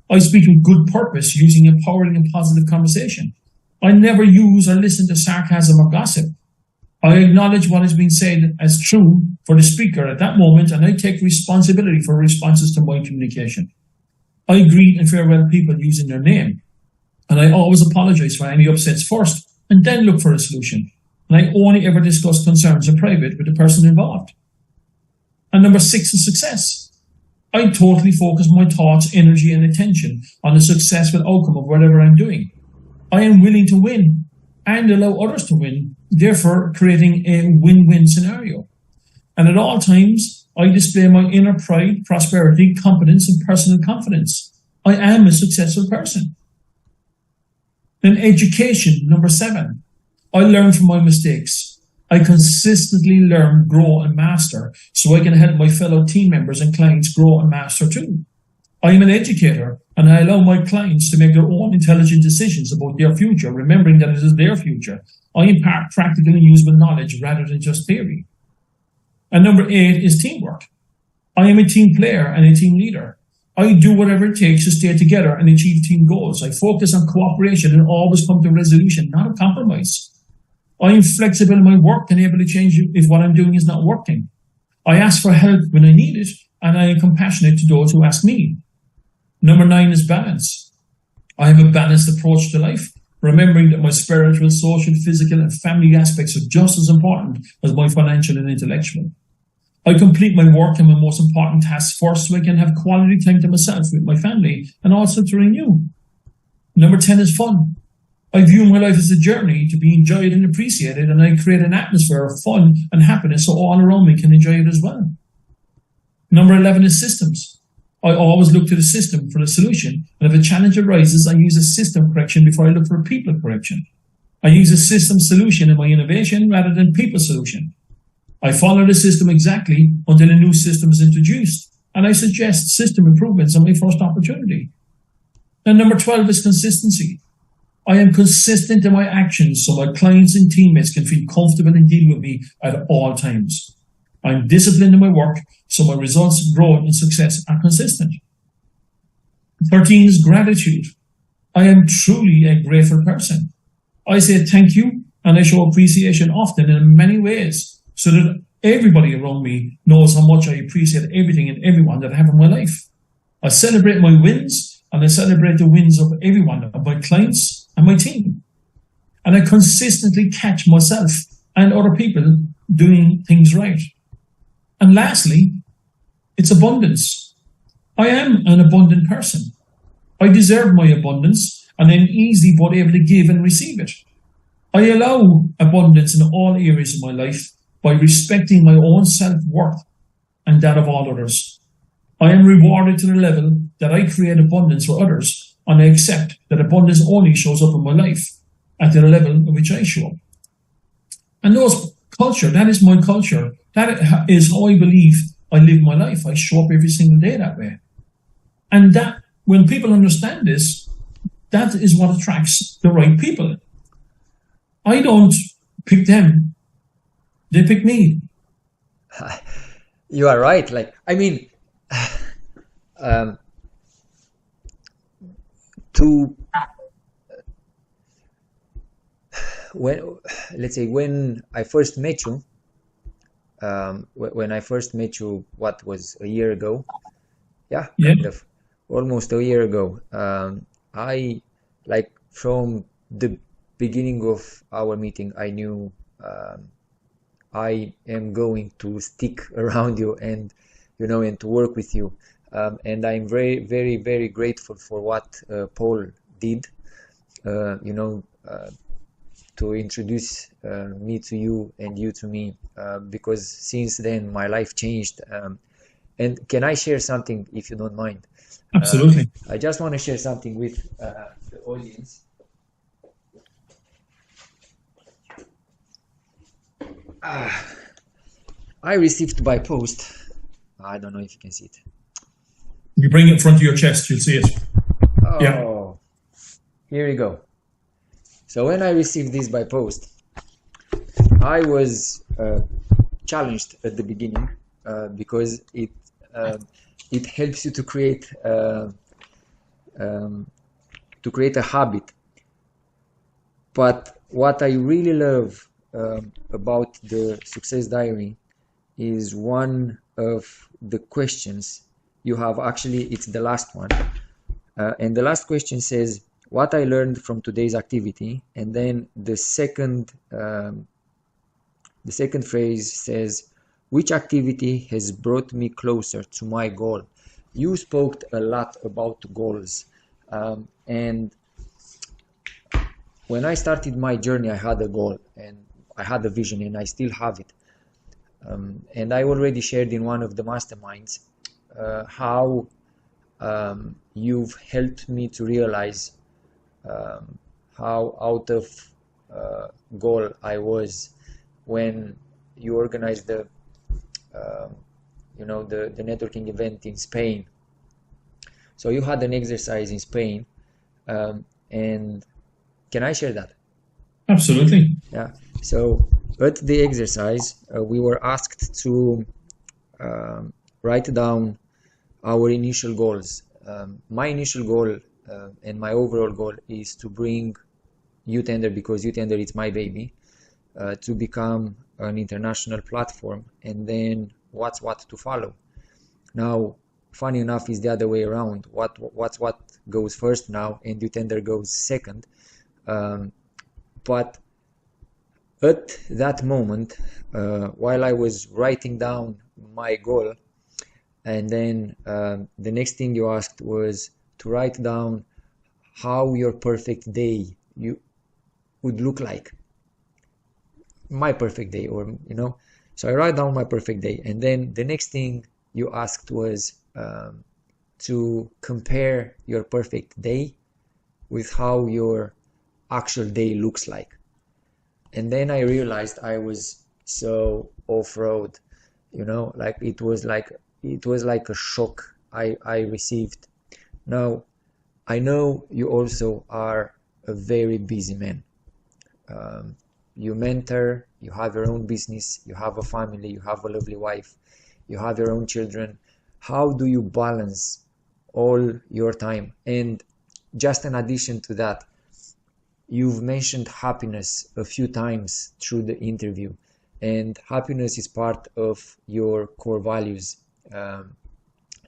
I speak with good purpose, using empowering and positive conversation. I never use or listen to sarcasm or gossip. I acknowledge what has been said as true for the speaker at that moment, and I take responsibility for responses to my communication. I greet and farewell people using their name, and I always apologize for any upsets first, and then look for a solution. And I only ever discuss concerns in private with the person involved. And number six is success. I totally focus my thoughts, energy, and attention on the successful outcome of whatever I'm doing. I am willing to win and allow others to win, therefore creating a win-win scenario. And at all times, I display my inner pride, prosperity, competence, and personal confidence. I am a successful person. Then education, number seven. I learn from my mistakes. I consistently learn, grow, and master so I can help my fellow team members and clients grow and master too. I am an educator, and I allow my clients to make their own intelligent decisions about their future, remembering that it is their future. I impart practical and usable knowledge rather than just theory. And number eight is teamwork. I am a team player and a team leader. I do whatever it takes to stay together and achieve team goals. I focus on cooperation and always come to resolution, not a compromise. I am flexible in my work and able to change if what I'm doing is not working. I ask for help when I need it, and I am compassionate to those who ask me. Number 9 is balance. I have a balanced approach to life, remembering that my spiritual, social, physical, and family aspects are just as important as my financial and intellectual. I complete my work and my most important tasks first so I can have quality time to myself with my family and also to renew. Number 10 is fun. I view my life as a journey to be enjoyed and appreciated, and I create an atmosphere of fun and happiness so all around me can enjoy it as well. Number 11 is systems. I always look to the system for the solution, and if a challenge arises, I use a system correction before I look for a people correction. I use a system solution in my innovation rather than people solution. I follow the system exactly until a new system is introduced, and I suggest system improvements on my first opportunity. And number 12 is consistency. I am consistent in my actions so my clients and teammates can feel comfortable and deal with me at all times. I'm disciplined in my work so my results, growth, and success are consistent. 13 is gratitude. I am truly a grateful person. I say thank you and I show appreciation often in many ways so that everybody around me knows how much I appreciate everything and everyone that I have in my life. I celebrate my wins and I celebrate the wins of everyone, of my clients and my team. And I consistently catch myself and other people doing things right. And lastly, it's abundance. I am an abundant person. I deserve my abundance and I'm easily both able to give and receive it. I allow abundance in all areas of my life by respecting my own self-worth and that of all others. I am rewarded to the level that I create abundance for others, and I accept that abundance only shows up in my life at the level at which I show up. And those culture, that is my culture. That is how I believe I live my life. I show up every single day that way. And that, when people understand this, that is what attracts the right people. I don't pick them. They pick me. You are right. Like, I mean, to when let's say when I first met you, when I first met you, what was a year ago? Yeah, Yeah. kind of, almost a year ago. I like from the beginning of our meeting, I knew I am going to stick around you and and to work with you. And I'm very, very, very grateful for what Paul did, to introduce me to you and you to me, because since then my life changed. And can I share something, if you don't mind? Absolutely. I just want to share something with the audience. I received by post. I don't know if you can see it. You bring it in front of your chest, you'll see it. Oh, Yeah. here we go. So when I received this by post, I was challenged at the beginning because it helps you to create a habit. But what I really love about the Success Diary is one of the questions you have. Actually, it's the last one. And the last question says, what I learned from today's activity. And then the second phrase says, which activity has brought me closer to my goal? You spoke a lot about goals. And when I started my journey, I had a goal and I had a vision, and I still have it. And I already shared in one of the masterminds how you've helped me to realize how out of goal I was when you organized the networking event in Spain. So you had an exercise in Spain, and can I share that? Absolutely. Yeah. So at the exercise, we were asked to write down our initial goals. My initial goal and my overall goal is to bring YouTender, because YouTender is my baby, to become an international platform. And then WhatsWhat to follow. Now, funny enough, is the other way around. WhatsWhat goes first now, and Utender goes second. But at that moment, while I was writing down my goal, and then the next thing you asked was to write down how your perfect day would look like. My perfect day, or so I write down my perfect day, and then the next thing you asked was to compare your perfect day with how your actual day looks like. And then I realized I was so off-road, like it was like a shock I received. Now, I know you also are a very busy man. You mentor, you have your own business, you have a family, you have a lovely wife, you have your own children. How do you balance all your time? And just in addition to that, you've mentioned happiness a few times through the interview, and happiness is part of your core values.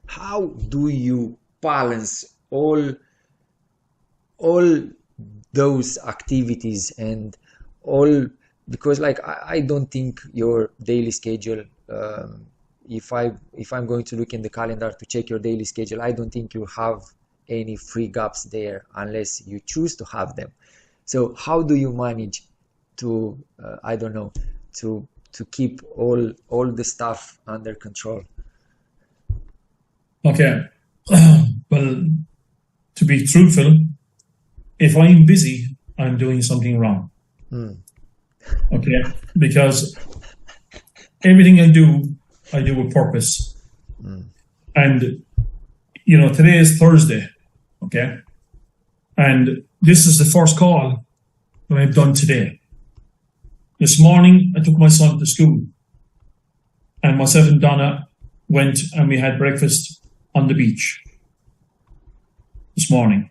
How do you balance all those activities and all, because like I don't think your daily schedule, if I'm going to look in the calendar to check your daily schedule, I don't think you have any free gaps there unless you choose to have them. So how do you manage to I don't know, to keep all the stuff under control? Okay. Well, to be truthful, if I'm busy, I'm doing something wrong. Okay, because everything I do with purpose. And today is Thursday, okay, and this is the first call that I've done today. This morning I took my son to school, and myself and Donna went and we had breakfast on the beach this morning.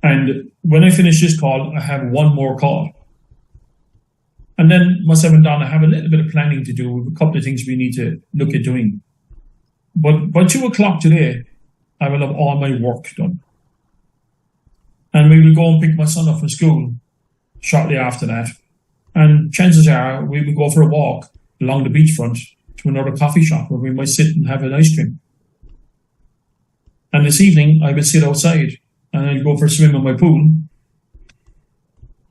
And when I finish this call, I have one more call. And then myself and Donna have a little bit of planning to do, a couple of things we need to look at doing. But by 2:00 today, I will have all my work done. And we will go and pick my son up from school shortly after that. And chances are we will go for a walk along the beachfront to another coffee shop where we might sit and have an ice cream. And this evening, I will sit outside and I'll go for a swim in my pool,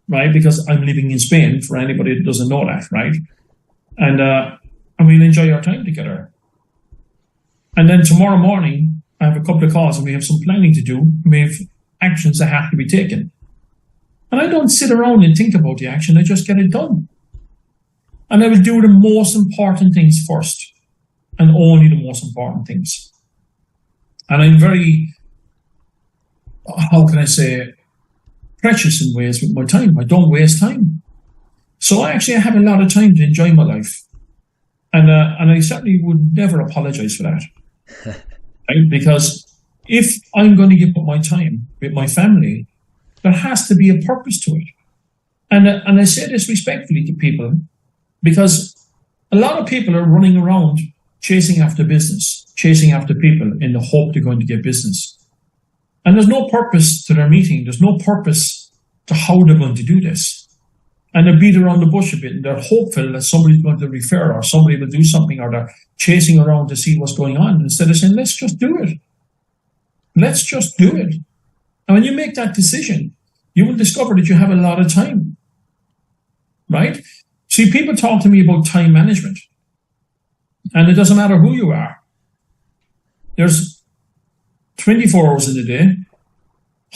right? Because I'm living in Spain, for anybody that doesn't know that, right? And we'll enjoy our time together. And then tomorrow morning, I have a couple of calls and we have some planning to do. We have actions that have to be taken. And I don't sit around and think about the action, I just get it done. And I will do the most important things first, and only the most important things. And I'm very, how can I say, precious in ways with my time. I don't waste time. So I have a lot of time to enjoy my life. And I certainly would never apologize for that. Right? Because if I'm going to give up my time with my family, there has to be a purpose to it. And I say this respectfully to people, because a lot of people are running around chasing after business, chasing after people in the hope they're going to get business. And there's no purpose to their meeting. There's no purpose to how they're going to do this. And they beat around the bush a bit, and they're hopeful that somebody's going to refer, or somebody will do something, or they're chasing around to see what's going on, instead of saying, let's just do it. Let's just do it. And when you make that decision, you will discover that you have a lot of time, right? See, people talk to me about time management, and it doesn't matter who you are. There's 24 hours in a day,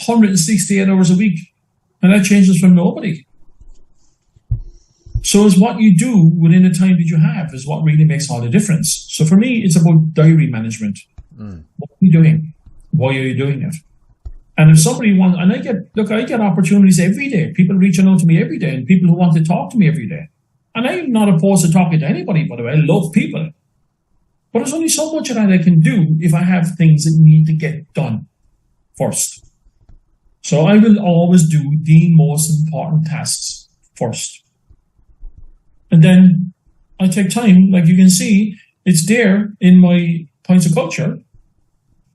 168 hours a week, and that changes from nobody. So it's what you do within the time that you have is what really makes all the difference. So for me, it's about diary management. What are you doing? Why are you doing it? And if somebody wants, and I get opportunities every day. People reaching out to me every day, and people who want to talk to me every day. And I'm not opposed to talking to anybody, by the way. I love people. But there's only so much of that I can do if I have things that need to get done first. So I will always do the most important tasks first. And then I take time, like you can see, It's there in my points of culture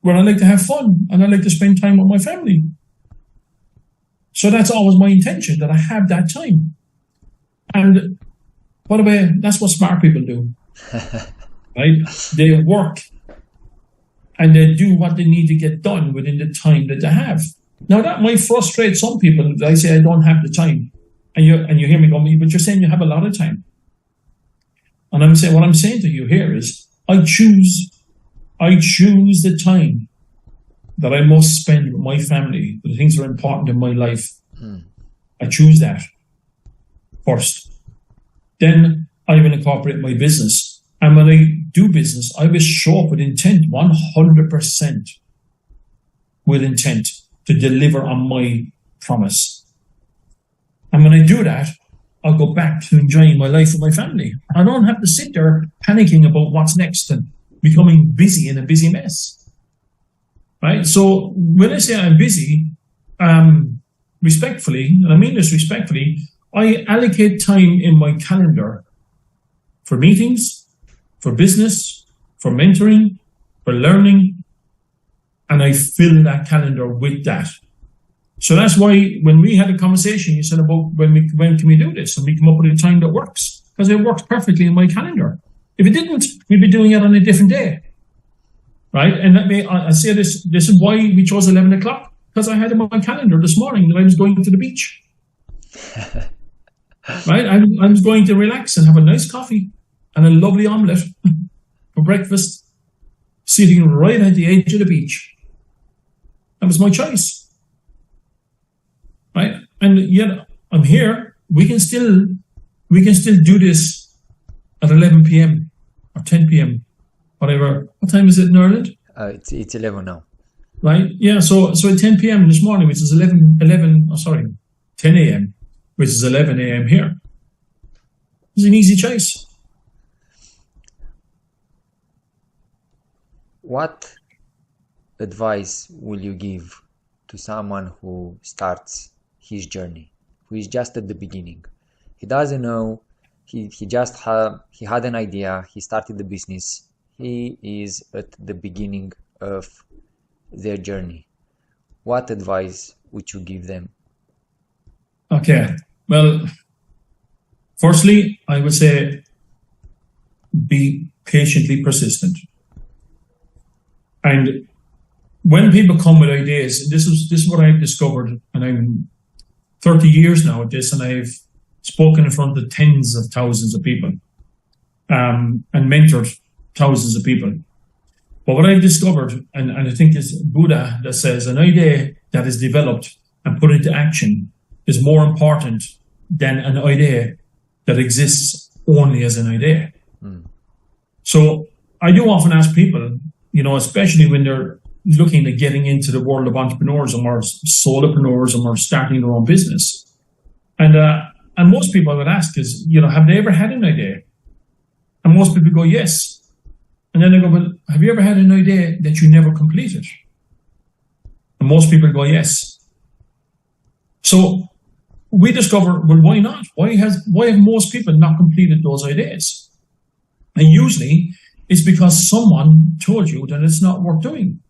where I like to have fun and I like to spend time with my family. So that's always my intention, that I have that time. And by the way, that's what smart people do, right? They work and they do what they need to get done within the time that they have. Now that might frustrate some people. I say I don't have the time, and you hear me going, but you're saying you have a lot of time. And I'm saying, what I'm saying to you here is, I choose the time that I must spend with my family, the things that are important in my life. I choose that first. Then I will incorporate my business. And when I do business, I will show up with intent, 100% with intent to deliver on my promise. And when I do that, I'll go back to enjoying my life with my family. I don't have to sit there panicking about what's next and becoming busy in a busy mess. Right? So when I say I'm busy, respectfully, and I mean this respectfully, I allocate time in my calendar for meetings, for business, for mentoring, for learning, and I fill that calendar with that. So that's why when we had a conversation, you said about when can we do this? And we come up with a time that works, because it works perfectly in my calendar. If it didn't, we'd be doing it on a different day. Right? And I say this is why we chose 11 o'clock, because I had in my calendar this morning that I was going to the beach. Right? I was going to relax and have a nice coffee and a lovely omelette for breakfast, sitting right at the edge of the beach. That was my choice. Right? And yet I'm here. We can still do this at 11 p.m. or 10 p.m. whatever. What time is it in Ireland? It's 11 now. Right? Yeah. So at 10 p.m. this morning, which is 10 a.m., which is 11 a.m. here. It's an easy choice. What advice will you give to someone who starts his journey, who is just at the beginning? He doesn't know. He had an idea. He started the business. He is at the beginning of their journey. What advice would you give them? Okay. Well, firstly, I would say be patiently persistent. And when people come with ideas, this is what I've discovered, and I'm 30 years now at this, and I've spoken in front of tens of thousands of people, and mentored thousands of people. But what I've discovered, and I think it's Buddha that says, an idea that is developed and put into action is more important than an idea that exists only as an idea. So I do often ask people, especially when they're looking at getting into the world of entrepreneurism or solopreneurism or starting their own business. And most people I would ask is, have they ever had an idea? And most people go, yes. And then I go, well, have you ever had an idea that you never completed? And most people go, yes. So we discover, well, why not? Why have most people not completed those ideas? And usually it's because someone told you that it's not worth doing.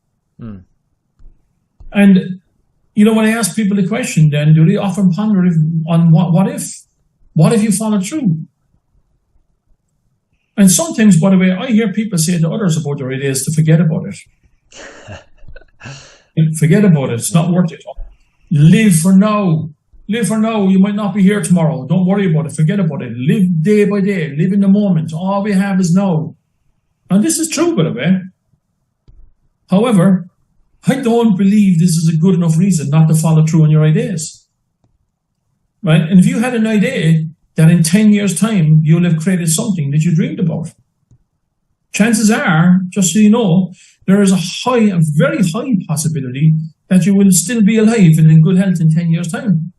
And, when I ask people the question, then do they often ponder on what if? What if you follow through? And sometimes, by the way, I hear people say to others about their ideas to forget about it. Forget about it. It's not worth it. Live for now. Live for now. You might not be here tomorrow. Don't worry about it. Forget about it. Live day by day. Live in the moment. All we have is now. And this is true, by the way. However, I don't believe this is a good enough reason not to follow through on your ideas. Right? And if you had an idea that in 10 years' time, you'll have created something that you dreamed about, chances are, just so you know, there is a very high possibility that you will still be alive and in good health in 10 years' time.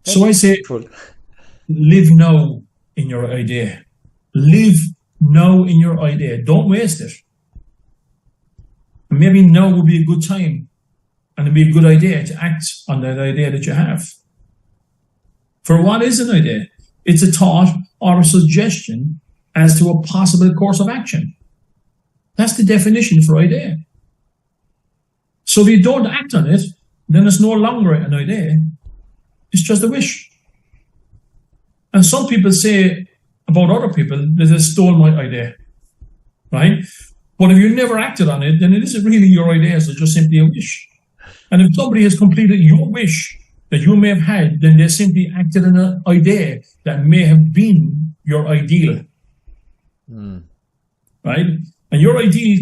So I say, live now in your idea. Live now in your idea. Don't waste it. And maybe now would be a good time and it'd be a good idea to act on that idea that you have. For what is an idea? It's a thought or a suggestion as to a possible course of action. That's the definition for idea. So if you don't act on it, then it's no longer an idea. It's just a wish. And some people say about other people that they stole my idea, right? But if you never acted on it, then it isn't really your idea, it's just simply a wish. And if somebody has completed your wish that you may have had, then they simply acted on an idea that may have been your ideal. Right? And your ideal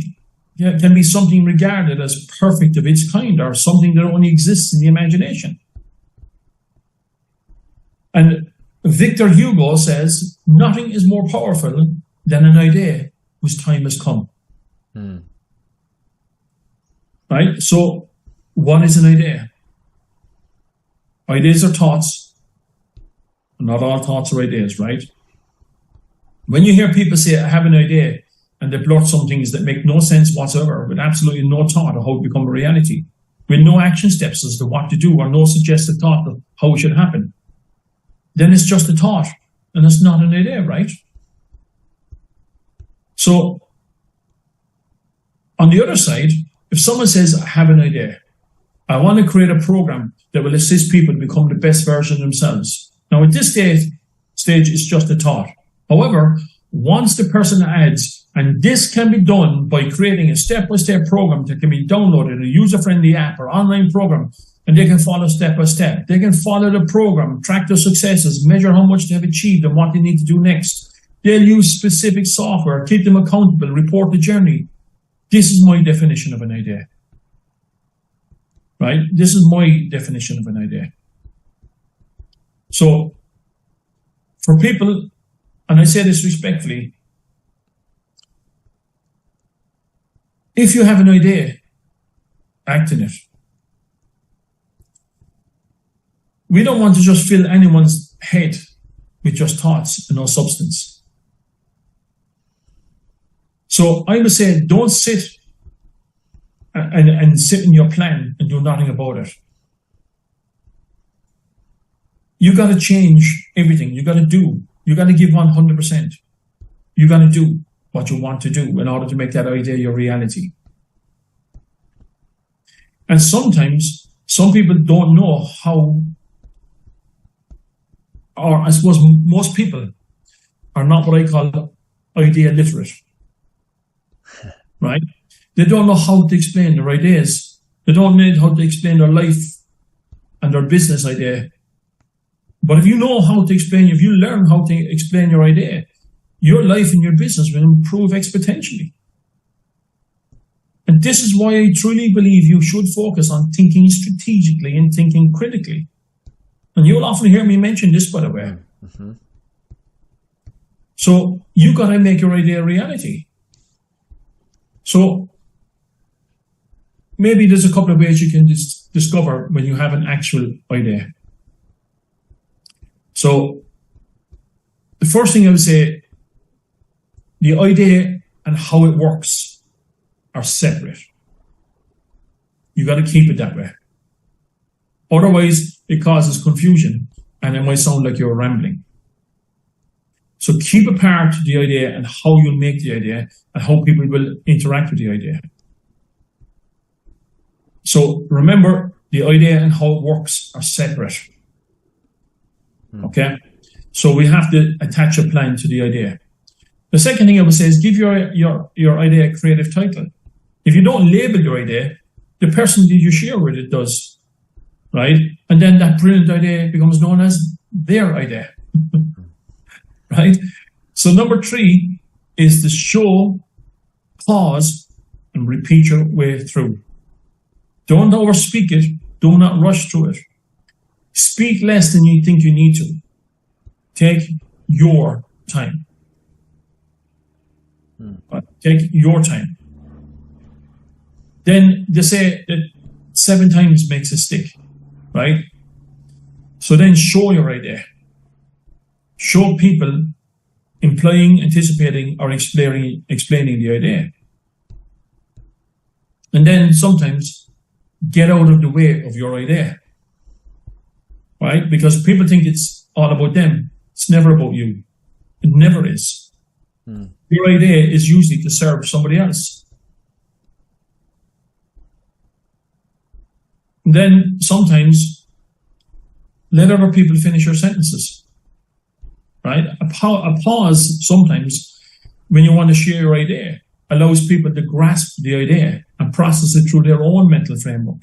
can be something regarded as perfect of its kind, or something that only exists in the imagination. And Victor Hugo says, nothing is more powerful than an idea whose time has come. Right? So, what is an idea? Ideas are thoughts. Not all thoughts are ideas, right? When you hear people say, I have an idea, and they blurt some things that make no sense whatsoever, with absolutely no thought of how to become a reality, with no action steps as to what to do, or no suggested thought of how it should happen, then it's just a thought, and it's not an idea, right? So, on the other side, if someone says, I have an idea, I want to create a program that will assist people to become the best version of themselves. Now, at this stage, it's just a thought. However, once the person adds, and this can be done by creating a step-by-step program that can be downloaded, a user-friendly app or online program, and they can follow step by step. They can follow the program, track their successes, measure how much they have achieved and what they need to do next. They'll use specific software, keep them accountable, report the journey. This is my definition of an idea. Right? This is my definition of an idea. So, for people, and I say this respectfully, if you have an idea, act on it. We don't want to just fill anyone's head with just thoughts and no substance. So I would say, don't sit and sit in your plan and do nothing about it. You got to change everything. You got to do. You got to give 100%. You got to do what you want to do in order to make that idea your reality. And sometimes some people don't know how, or I suppose most people are not what I call idea literate. Right? They don't know how to explain their ideas. They don't know how to explain their life and their business idea. But if you know how to explain, if you learn how to explain your idea, your life and your business will improve exponentially. And this is why I truly believe you should focus on thinking strategically and thinking critically. And you'll often hear me mention this, by the way. Mm-hmm. So you got to make your idea a reality. So maybe there's a couple of ways you can discover when you have an actual idea. So the first thing I would say, the idea and how it works are separate. You got to keep it that way. Otherwise, it causes confusion and it might sound like you're rambling. So keep apart the idea and how you'll make the idea and how people will interact with the idea. So remember, the idea and how it works are separate. Okay? So we have to attach a plan to the idea. The second thing I would say is give your idea a creative title. If you don't label your idea, the person that you share with it does. Right? And then that brilliant idea becomes known as their idea. Right? So number 3 is to show, pause, and repeat your way through. Don't overspeak it. Do not rush through it. Speak less than you think you need to. Take your time. Take your time. Then they say that 7 times makes a stick, right? So then show your idea. Show people implying, anticipating, or explaining the idea. And then sometimes get out of the way of your idea. Right? Because people think it's all about them. It's never about you. It never is. Your idea is usually to serve somebody else. And then sometimes let other people finish your sentences, right? A pause sometimes when you want to share your idea allows people to grasp the idea and process it through their own mental framework.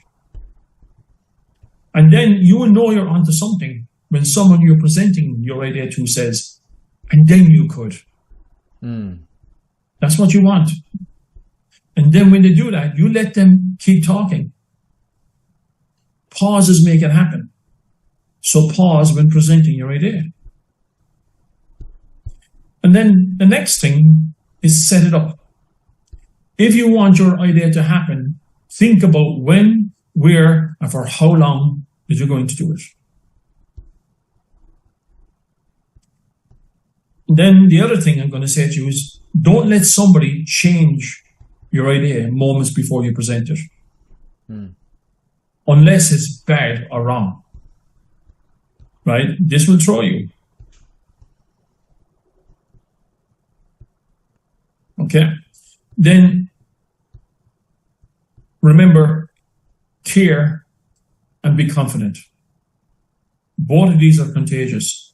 And then you will know you're onto something when someone you're presenting your idea to says, and then you could. That's what you want. And then when they do that, you let them keep talking. Pauses make it happen. So pause when presenting your idea. And then the next thing is set it up. If you want your idea to happen, think about when, where, and for how long that you're going to do it. Then the other thing I'm going to say to you is don't let somebody change your idea moments before you present it. Unless it's bad or wrong. Right? This will throw you. Okay? Then remember, care and be confident. Both of these are contagious.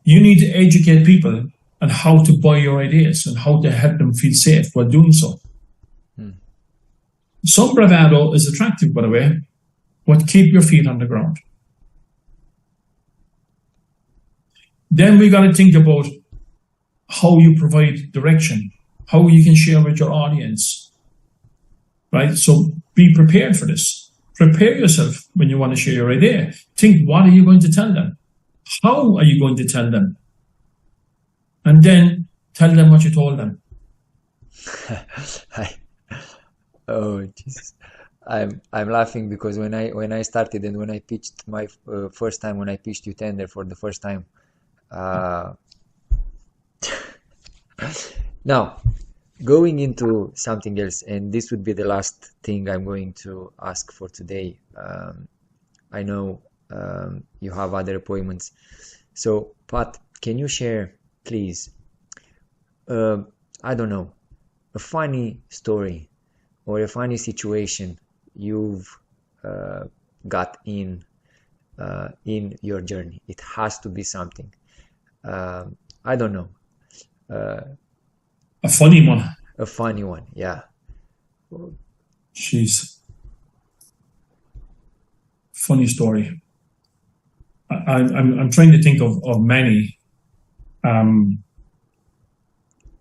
You need to educate people on how to buy your ideas and how to help them feel safe while doing so. Some bravado is attractive, by the way, but keep your feet on the ground. Then we got to think about how you provide direction, how you can share with your audience, right? So be prepared for this. Prepare yourself when you want to share your idea. Think, what are you going to tell them? How are you going to tell them? And then tell them what you told them. Oh Jesus, I'm laughing because when I started and when I pitched my first time, when I pitched you tender for the first time. Now, going into something else, and this would be the last thing I'm going to ask for today. I know you have other appointments, so Pat, can you share, please? I don't know, a funny story or a funny situation you've got in your journey. It has to be something. I don't know. A funny one. A funny one, yeah. Jeez. Funny story. I'm trying to think of many.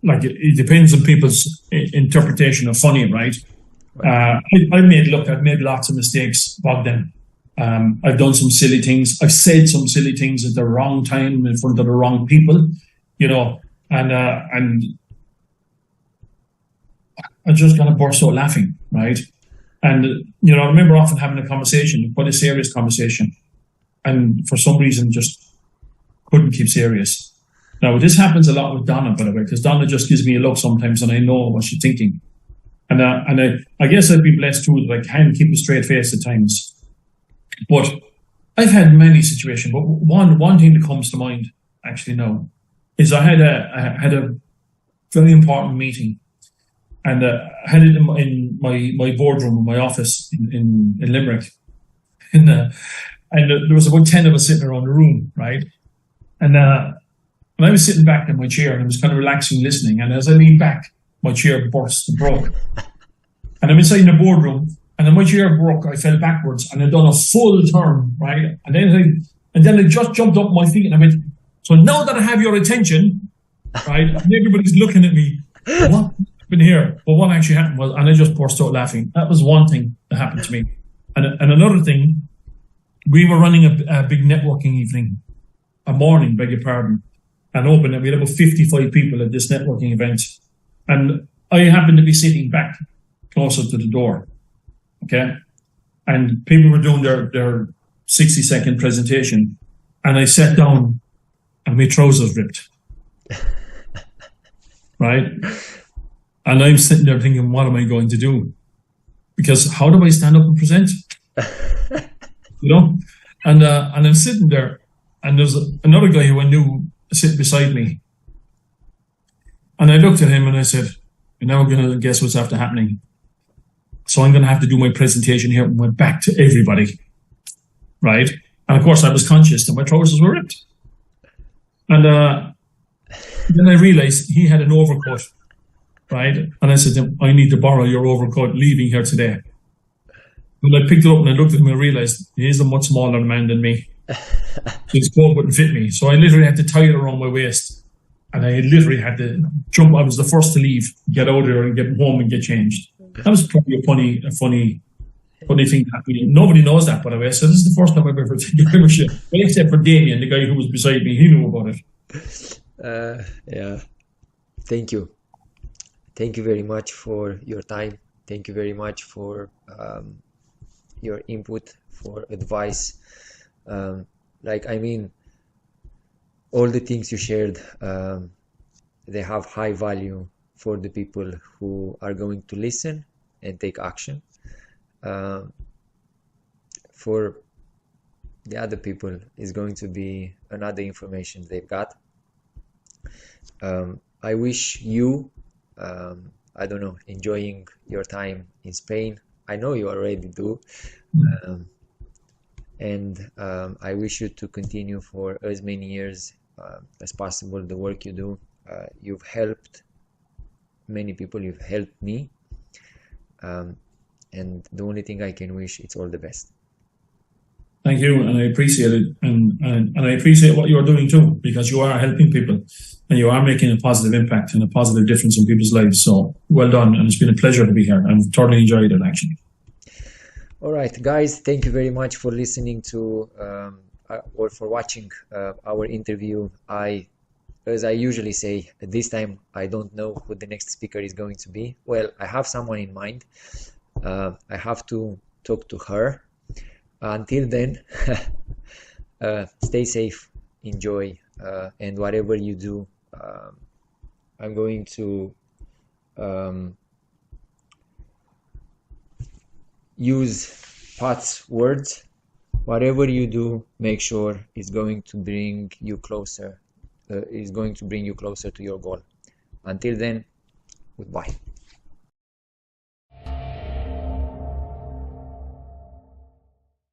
Like it depends on people's interpretation of funny, right? I've made lots of mistakes, Bogdan. I've done some silly things. I've said some silly things at the wrong time in front of the wrong people, you know, and I just kind of burst out laughing, right? And, you know, I remember often having a conversation, quite a serious conversation, and for some reason just couldn't keep serious. Now, this happens a lot with Donna, by the way, because Donna just gives me a look sometimes and I know what she's thinking. And I guess I'd be blessed too that I can keep a straight face at times. But I've had many situations, but one thing that comes to mind actually now is I had a very important meeting, and I had it in my boardroom in my office in Limerick, and there was about 10 of us sitting around the room, right? And I was sitting back in my chair and I was kind of relaxing, listening. And as I leaned back, my chair burst and broke. And I'm inside in the boardroom, and then my chair broke. I fell backwards, and I'd done a full turn, right? And then I just jumped up my feet, and I went, so now that I have your attention, right? And everybody's looking at me. What happened here? But what actually happened was, and I just burst out laughing. That was one thing that happened to me. And another thing, we were running a big networking evening, a morning, beg your pardon, and open. And we had about 55 people at this networking event. And I happened to be sitting back closer to the door. Okay. And people were doing their 60-second presentation. And I sat down and my trousers ripped. Right? And I'm sitting there thinking, what am I going to do? Because how do I stand up and present? You know? And I'm sitting there, and there's another guy who I knew sitting beside me. And I looked at him and I said, "You're now going to guess what's after happening. So I'm going to have to do my presentation here and went back to everybody, right?" And of course, I was conscious that my trousers were ripped. And then I realized he had an overcoat, right? And I said to him, "I need to borrow your overcoat leaving here today." When I picked it up and I looked at him, I realized he's a much smaller man than me. His coat wouldn't fit me. So I literally had to tie it around my waist. And I literally had to jump. I was the first to leave, get out there and get home and get changed. That was probably a funny thing. Nobody knows that, by the way. So this is the first time I've ever taken a shit. Except for Damien, the guy who was beside me. He knew about it. Yeah. Thank you. Thank you very much for your time. Thank you very much for your input, for advice. All the things you shared, they have high value for the people who are going to listen and take action. For the other people, is going to be another information they've got. I wish you, I don't know, enjoying your time in Spain. I know you already do. And I wish you to continue for as many years as possible the work you do. You've helped many people, you've helped me. And the only thing I can wish, it's all the best. Thank you, and I appreciate it, and I appreciate what you're doing too, because you are helping people, and you are making a positive impact and a positive difference in people's lives. So well done, and it's been a pleasure to be here. I've totally enjoyed it, actually. All right, guys, thank you very much for listening to or for watching our interview. As I usually say, this time I don't know who the next speaker is going to be. Well, I have someone in mind. I have to talk to her. Until then, stay safe, enjoy, and whatever you do, I'm going to use Pat's words. Whatever you do, make sure it's going to bring you closer. Is going to bring you closer to your goal. Until then, goodbye.